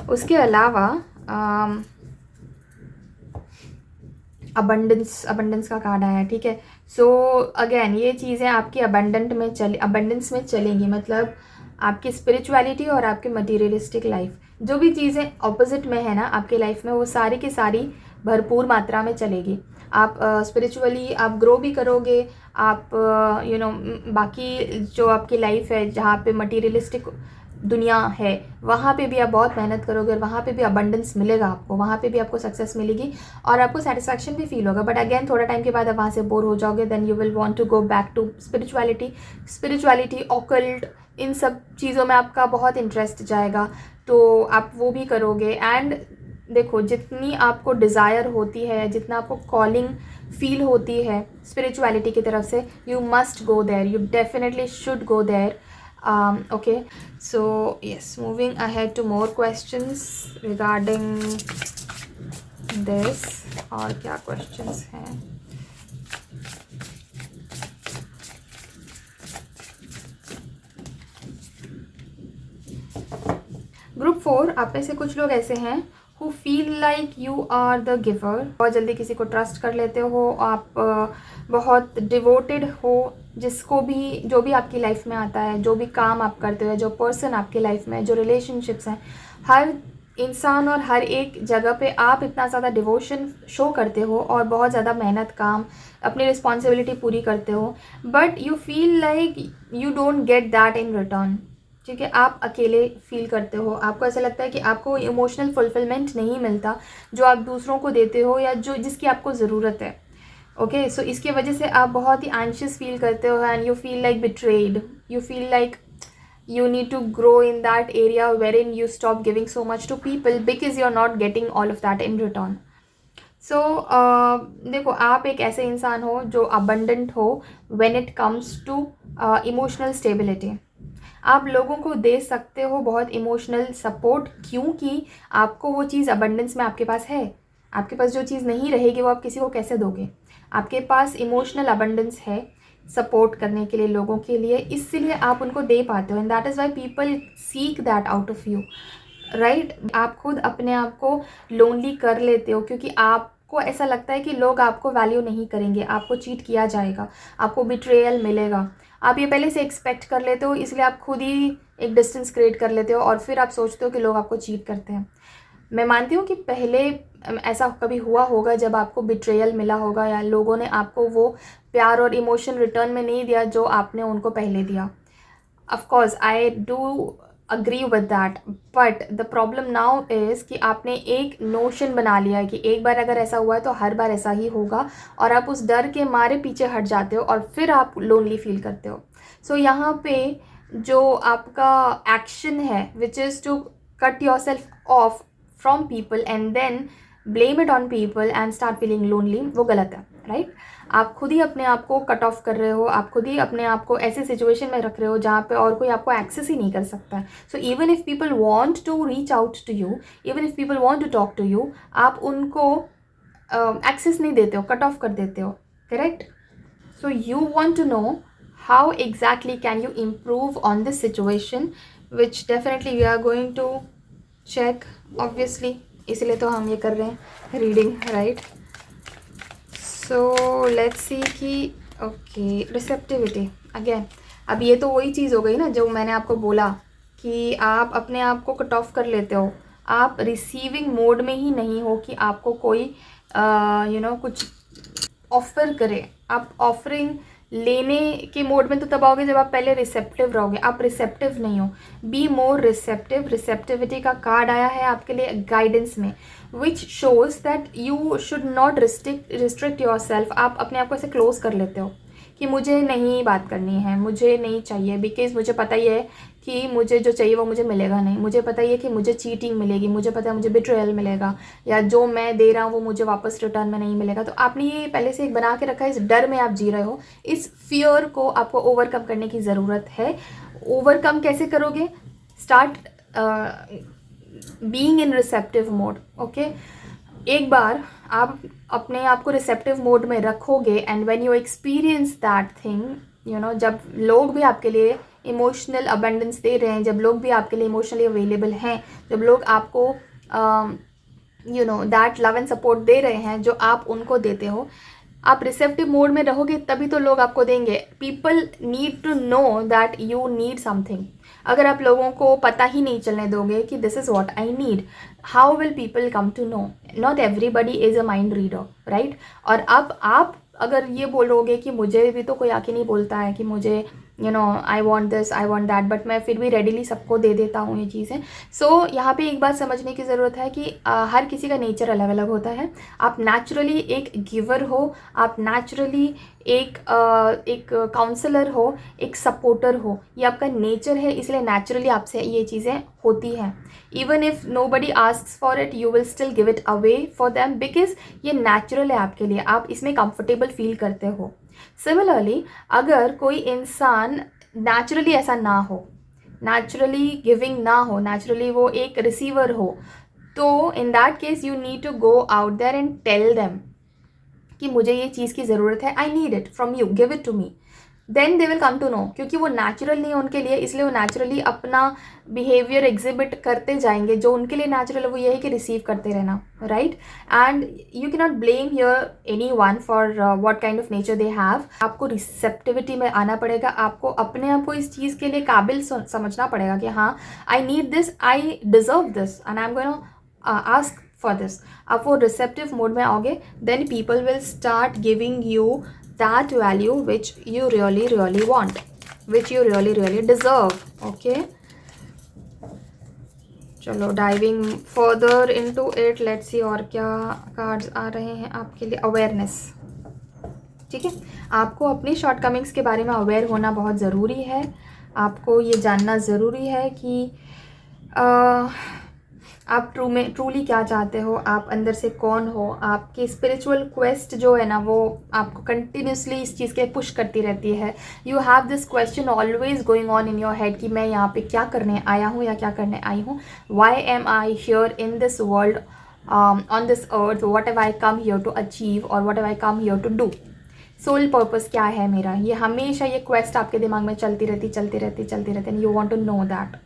उसके अलावा अबंडेंस का कार्ड आया है, ठीक है। सो अगेन ये चीज़ें आपकी अबंडेंस में चलेंगी, मतलब आपकी स्पिरिचुअलिटी और आपकी मटेरियलिस्टिक लाइफ, जो भी चीज़ें ऑपोजिट में है ना आपकी लाइफ में, वो सारी की सारी भरपूर मात्रा में चलेगी। आप स्पिरिचुअली आप ग्रो भी करोगे, आप बाकी जो आपकी लाइफ है जहाँ पे मटेरियलिस्टिक दुनिया है वहाँ पे भी आप बहुत मेहनत करोगे और वहाँ पे भी अबंडेंस मिलेगा आपको, वहाँ पे भी आपको सक्सेस मिलेगी और आपको सेटिस्फैक्शन भी फील होगा। बट अगेन थोड़ा टाइम के बाद आप वहाँ से बोर हो जाओगे, then you will want to go back to spirituality occult, इन सब चीज़ों में आपका बहुत इंटरेस्ट जाएगा, तो आप वो भी करोगे। एंड देखो, जितनी आपको डिज़ायर होती है, जितना आपको कॉलिंग फील होती है स्पिरिचुअलिटी की तरफ से, you must go there, you definitely should go there. Okay, so yes, moving ahead to more questions regarding this. और क्या questions हैं? ग्रुप 4, आप में से कुछ लोग ऐसे हैं who feel like you are the giver, बहुत जल्दी किसी को ट्रस्ट कर लेते हो आप, बहुत डिवोटेड हो, जिसको भी जो भी आपकी लाइफ में आता है, जो भी काम आप करते हो, जो पर्सन आपकी लाइफ में, जो रिलेशनशिप्स हैं, हर इंसान और हर एक जगह पे आप इतना ज़्यादा डिवोशन शो करते हो और बहुत ज़्यादा मेहनत, काम, अपनी रिस्पॉन्सिबिलिटी पूरी करते हो, but you feel like you don't get that in return, ठीक है। आप अकेले फील करते हो, आपको ऐसा लगता है कि आपको इमोशनल फुलफिलमेंट नहीं मिलता जो आप दूसरों को देते हो या जो जिसकी आपको ज़रूरत है। ओके, सो इसकी वजह से आप बहुत ही एंशियस फील करते हो and you feel like betrayed, you feel like you need to grow in that area wherein you stop giving so much to people because you're not getting all of that in return. So देखो, आप एक ऐसे इंसान हो जो abundant हो when it comes to emotional stability. आप लोगों को दे सकते हो बहुत इमोशनल सपोर्ट, क्योंकि आपको वो चीज़ अबंडेंस में आपके पास है। आपके पास जो चीज़ नहीं रहेगी वो आप किसी को कैसे दोगे? आपके पास इमोशनल अबंडेंस है सपोर्ट करने के लिए, लोगों के लिए, इसलिए आप उनको दे पाते हो। And that is why people seek that out of you, right. आप खुद अपने आप को लोनली कर लेते हो क्योंकि आपको ऐसा लगता है कि लोग आपको वैल्यू नहीं करेंगे, आपको चीट किया जाएगा, आपको बिट्रेयल मिलेगा। आप ये पहले से एक्सपेक्ट कर लेते हो, इसलिए आप खुद ही एक डिस्टेंस क्रिएट कर लेते हो और फिर आप सोचते हो कि लोग आपको चीट करते हैं। मैं मानती हूँ कि पहले ऐसा कभी हुआ होगा जब आपको बिट्रेयल मिला होगा या लोगों ने आपको वो प्यार और इमोशन रिटर्न में नहीं दिया जो आपने उनको पहले दिया। Of course I do agree with that, but the problem now is कि आपने एक नोशन बना लिया है कि एक बार अगर ऐसा हुआ है तो हर बार ऐसा ही होगा, और आप उस डर के मारे पीछे हट जाते हो और फिर आप लोनली फील करते हो। सो यहाँ पे जो आपका एक्शन है which is to cut yourself off from people and then blame it on people and start feeling lonely, वो गलत है, राइट। आप खुद ही अपने आप को कट ऑफ कर रहे हो, आप खुद ही अपने आप को ऐसे सिचुएशन में रख रहे हो जहाँ पे और कोई आपको एक्सेस ही नहीं कर सकता है। So even if people want to reach out to you, even if people want to talk to you, आप उनको एक्सेस नहीं देते हो, कट ऑफ कर देते हो, correct. So you want to know how exactly can you improve on this situation, which definitely we are going to check, obviously, इसलिए तो हम ये कर रहे हैं reading, right. So let's see कि ओके, रिसेप्टिविटी अगेन। अब ये तो वही चीज़ हो गई ना जो मैंने आपको बोला कि आप अपने आप को कट ऑफ कर लेते हो, आप रिसीविंग मोड में ही नहीं हो कि आपको कोई कुछ ऑफर करे। आप ऑफरिंग लेने के मोड में तो तब आओगे जब आप पहले रिसेप्टिव रहोगे, आप रिसेप्टिव नहीं हो। Be more receptive. रिसेप्टिविटी का कार्ड आया है आपके लिए गाइडेंस में, which shows that you should not restrict your self. आप अपने आप को ऐसे क्लोज कर लेते हो कि मुझे नहीं बात करनी है, मुझे नहीं चाहिए, बिकॉज मुझे पता ही है कि मुझे जो चाहिए वो मुझे मिलेगा नहीं, मुझे पता ही है कि मुझे चीटिंग मिलेगी, मुझे पता है मुझे बिट्रेयल मिलेगा, या जो मैं दे रहा हूँ वो मुझे वापस रिटर्न में नहीं मिलेगा। तो आपने ये पहले से एक बना के रखा है, इस डर में आप जी रहे हो, इस फियर को आपको ओवरकम करने की ज़रूरत है। ओवरकम कैसे करोगे? Start being in receptive mode. Okay, एक बार आप अपने आप को रिसेप्टिव मोड में रखोगे and when you experience that thing, you know, जब लोग भी आपके लिए इमोशनल अबंडेंस दे रहे हैं, जब लोग भी आपके लिए इमोशनली अवेलेबल हैं, जब लोग आपको you know that love and support दे रहे हैं जो आप उनको देते हो, आप रिसेप्टिव मोड में रहोगे तभी तो लोग आपको देंगे. People need to know that you need something. अगर आप लोगों को पता ही नहीं चलने दोगे कि this is what I need, how will people come to know? Not everybody is a mind reader, right? और अब आप अगर ये बोलोगे कि मुझे भी तो कोई आके नहीं बोलता है कि मुझे you know I want this, I want that, but मैं फिर भी रेडिली सबको दे देता हूँ ये चीज़ें. सो यहाँ पे एक बात समझने की ज़रूरत है कि हर किसी का नेचर अलग अलग होता है. आप नेचुरली एक गिवर हो, आप नेचुरली एक काउंसलर हो, एक सपोर्टर हो. ये आपका नेचर है, इसलिए नेचुरली आपसे ये चीज़ें होती हैं. Even if nobody asks for it, you will still give it away for them, because ये नेचुरल है आपके लिए, आप इसमें कंफर्टेबल फील करते हो. सिमिलरली अगर कोई इंसान नेचुरली ऐसा ना हो, नेचुरली गिविंग ना हो, नेचुरली वो एक रिसीवर हो, तो in that case you need to go out there and tell them कि मुझे ये चीज़ की ज़रूरत है, I need it from you, give it to me. Then they will come to know. क्योंकि वो नेचुरल नहीं है उनके लिए, इसलिए वो नेचुरली अपना बिहेवियर एग्जिबिट करते जाएंगे. जो उनके लिए नेचुरल है वो ये है कि रिसीव करते रहना, right? And you can not blame here any one for what kind of nature they have. आपको रिसेप्टिविटी में आना पड़ेगा, आपको अपने आप को इस चीज़ के लिए काबिल समझना पड़ेगा कि हाँ, I need this, I deserve this, and I am going to ask for this. आप वो रिसेप्टिव मोड में आओगे, then people will start giving you that value which you really want, which you really deserve. Okay, चलो diving further into it, let's see और क्या cards आ रहे हैं आपके लिए. अवेयरनेस. ठीक है, आपको अपनी शॉर्टकमिंग्स के बारे में अवेयर होना बहुत ज़रूरी है. आपको ये जानना ज़रूरी है कि आप ट्रूली क्या चाहते हो, आप अंदर से कौन हो. आपकी स्पिरिचुअल क्वेस्ट जो है ना, वो आपको कंटिन्यूसली इस चीज़ के पुश करती रहती है. You have this question always going on in your head कि मैं यहाँ पे क्या करने आया हूँ या क्या करने आई हूँ. Why am I here in this world, on this earth, what have I come here to achieve, और what have I come here to do. Soul purpose क्या है मेरा, ये हमेशा ये क्वेस्ट आपके दिमाग में चलती रहती and you want to know that.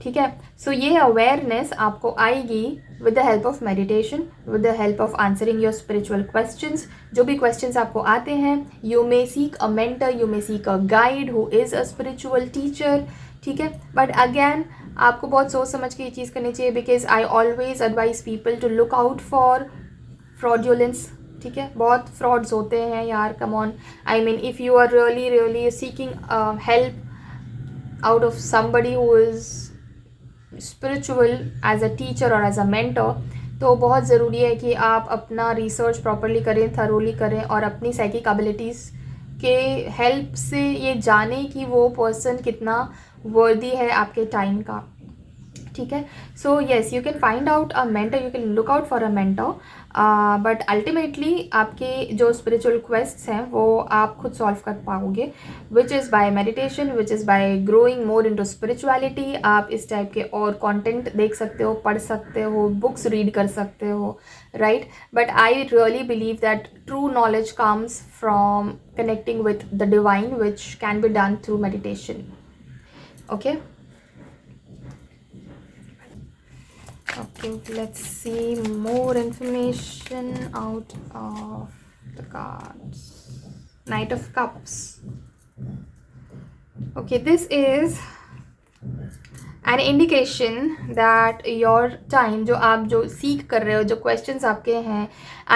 ठीक है, सो ये अवेयरनेस आपको आएगी with the help of meditation, with the help of answering your spiritual questions. जो भी क्वेश्चंस आपको आते हैं, you may seek a mentor, you may seek a guide who is a spiritual teacher. ठीक है, बट अगेन आपको बहुत सोच समझ के ये चीज़ करनी चाहिए, because I always advise people to look out for fraudulence. ठीक है, बहुत फ्रॉड्स होते हैं यार, come on. I mean if you are really seeking help out of somebody who is spiritual as a teacher और एज अ मेंटर, तो बहुत ज़रूरी है कि आप अपना रिसर्च प्रॉपरली करें, थरोली करें, और अपनी साइकिक एबिलिटीज़ के हेल्प से ये जाने कि वो पर्सन कितना वर्दी है आपके टाइम का. ठीक है, so yes, you can find out a mentor, you can look out for a mentor, but ultimately आपके जो स्पिरिचुअल क्वेस्ट्स हैं वो आप खुद सॉल्व कर पाओगे, which is by meditation, which is by growing more into spirituality. आप इस टाइप के और कंटेंट देख सकते हो, पढ़ सकते हो, बुक्स रीड कर सकते हो, right? But I really believe that true knowledge comes from connecting with the divine, which can be done through meditation. Okay, okay, let's see more information out of the cards. Knight of Cups. Okay, this is an indication that your time, जो आप जो सीख कर रहे हो, जो questions आपके हैं,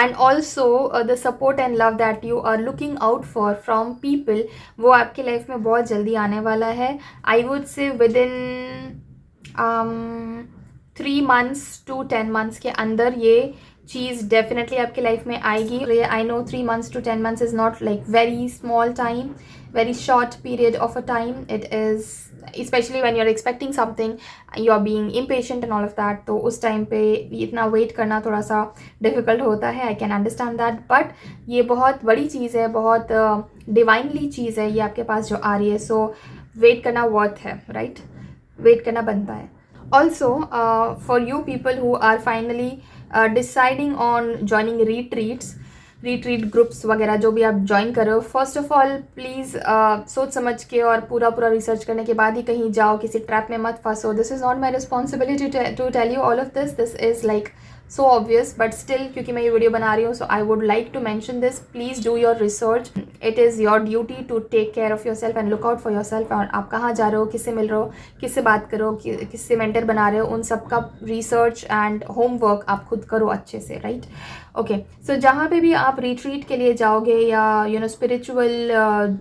and also the support and love that you are looking out for from people, वो आपके लाइफ में बहुत जल्दी आने वाला है. I would say within 3 months to 10 months के अंदर ये चीज़ डेफिनेटली आपकी लाइफ में आएगी. I know 3 months to 10 months is not like very small time, very short period of a time. It is especially when you're expecting something, you're being impatient and all of that, तो उस time पे इतना wait करना थोड़ा सा difficult होता है. I can understand that, but ये बहुत बड़ी चीज़ है, बहुत डिवाइनली चीज़ है ये आपके पास जो आ रही है. सो वेट करना वर्थ है, राइट? वेट करना बनता है. Also for you people who are finally deciding on joining retreat groups वगैरह जो भी आप ज्वाइन कर रहे हो, फर्स्ट ऑफ ऑल प्लीज़ सोच समझ के और पूरा रिसर्च करने के बाद ही कहीं जाओ, किसी ट्रैप में मत फंसो. This is not my responsibility to tell you all of this is like so obvious, but still क्योंकि मैं ये वीडियो बना रही हूँ, so I would like to mention this. Please do your research. It is your duty to take care of yourself and look out for yourself. और आप कहाँ जा रहे हो, किससे मिल रहे हो, किससे बात करो, किससे मेंटर बना रहे हो, उन सब का रिसर्च एंड होमवर्क आप खुद करो अच्छे से, राइट? ओके, सो जहाँ पे भी आप रिट्रीट के लिए जाओगे या स्पिरिचुअल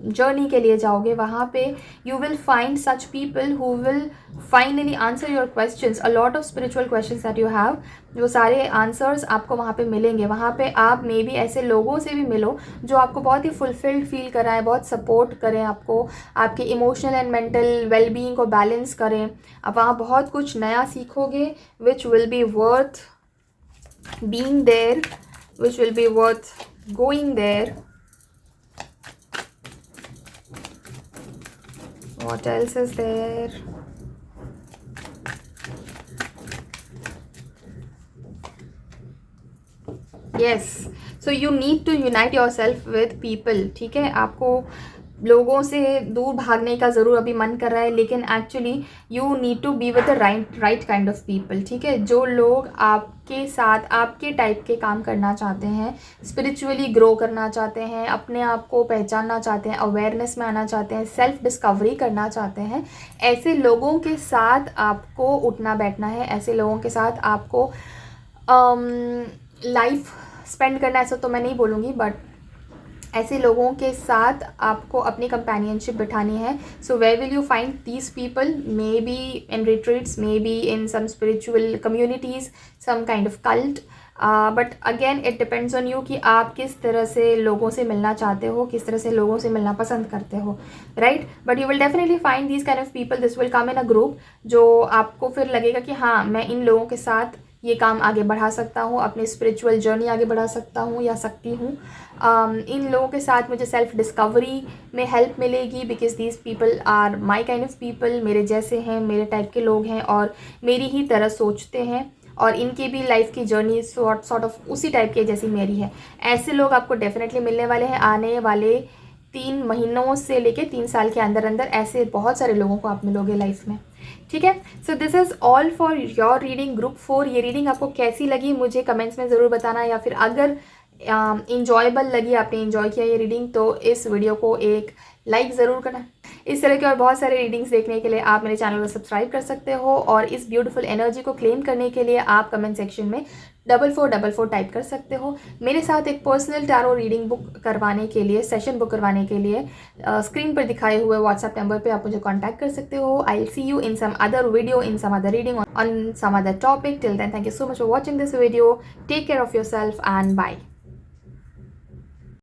जर्नी के लिए जाओगे, वहाँ पे you will find such people who will finally answer your questions, a lot of spiritual questions that you have. वो सारे आंसर्स आपको वहाँ पे मिलेंगे. वहाँ पे आप मे बी ऐसे लोगों से भी मिलो जो आपको बहुत ही फुलफिल्ड फील कराएं, बहुत सपोर्ट करें आपको, आपके इमोशनल एंड मेंटल वेलबींग को बैलेंस करें. आप वहाँ बहुत कुछ नया सीखोगे which will be worth being there, which will be worth going there. What else is there? Yes, so you need to unite yourself with people. ठीक है, आपको लोगों से दूर भागने का ज़रूर अभी मन कर रहा है, लेकिन actually you need to be with the right kind of people. ठीक है, जो लोग आपके साथ आपके टाइप के काम करना चाहते हैं, स्पिरिचुअली ग्रो करना चाहते हैं, अपने आप को पहचानना चाहते हैं, अवेयरनेस में आना चाहते हैं, सेल्फ डिस्कवरी करना चाहते हैं, ऐसे लोगों के साथ आपको उठना बैठना है. ऐसे लोगों के साथ आपको लाइफ स्पेंड करना, ऐसा तो मैं नहीं बोलूँगी, बट ऐसे लोगों के साथ आपको अपनी कंपेनियनशिप बिठानी है. So where will you find these people? May be in retreats, may be in some spiritual communities, some kind of cult. But again it depends on you कि आप किस तरह से लोगों से मिलना चाहते हो, किस तरह से लोगों से मिलना पसंद करते हो, right? But you will definitely find these kind of people. This will come in a group, जो आपको फिर लगेगा कि हाँ, मैं इन लोगों के साथ ये काम आगे बढ़ा सकता हूँ, अपनी स्पिरिचुअल जर्नी आगे बढ़ा सकता हूँ या सकती हूँ. इन लोगों के साथ मुझे सेल्फ डिस्कवरी में हेल्प मिलेगी, because these people are my kind of people. मेरे जैसे हैं, मेरे टाइप के लोग हैं और मेरी ही तरह सोचते हैं, और इनकी भी लाइफ की जर्नी सॉर्ट ऑफ उसी टाइप की जैसी मेरी है. ऐसे लोग आपको डेफिनेटली मिलने वाले हैं आने वाले 3 महीनों से लेके 3 साल के अंदर अंदर. ऐसे बहुत सारे लोगों को आप मिलोगे लाइफ में. ठीक है, so this is all for your reading group 4. ये रीडिंग आपको कैसी लगी मुझे कमेंट्स में ज़रूर बताना, या फिर अगर इंजॉयबल लगी, आपने इंजॉय किया ये रीडिंग, तो इस वीडियो को एक लाइक ज़रूर करना. इस तरह के और बहुत सारे रीडिंग्स देखने के लिए आप मेरे चैनल को सब्सक्राइब कर सकते हो, और इस ब्यूटीफुल एनर्जी को क्लेम करने के लिए आप कमेंट सेक्शन में 4444 टाइप कर सकते हो. मेरे साथ एक पर्सनल टैरो रीडिंग बुक करवाने के लिए, सेशन बुक करवाने के लिए स्क्रीन पर दिखाए हुए व्हाट्सएप नंबर पे आप मुझे कांटेक्ट कर सकते हो. I will see you in some other video, in some other reading, on some other topic. Till then, thank you so much for watching this video. Take care of yourself and bye.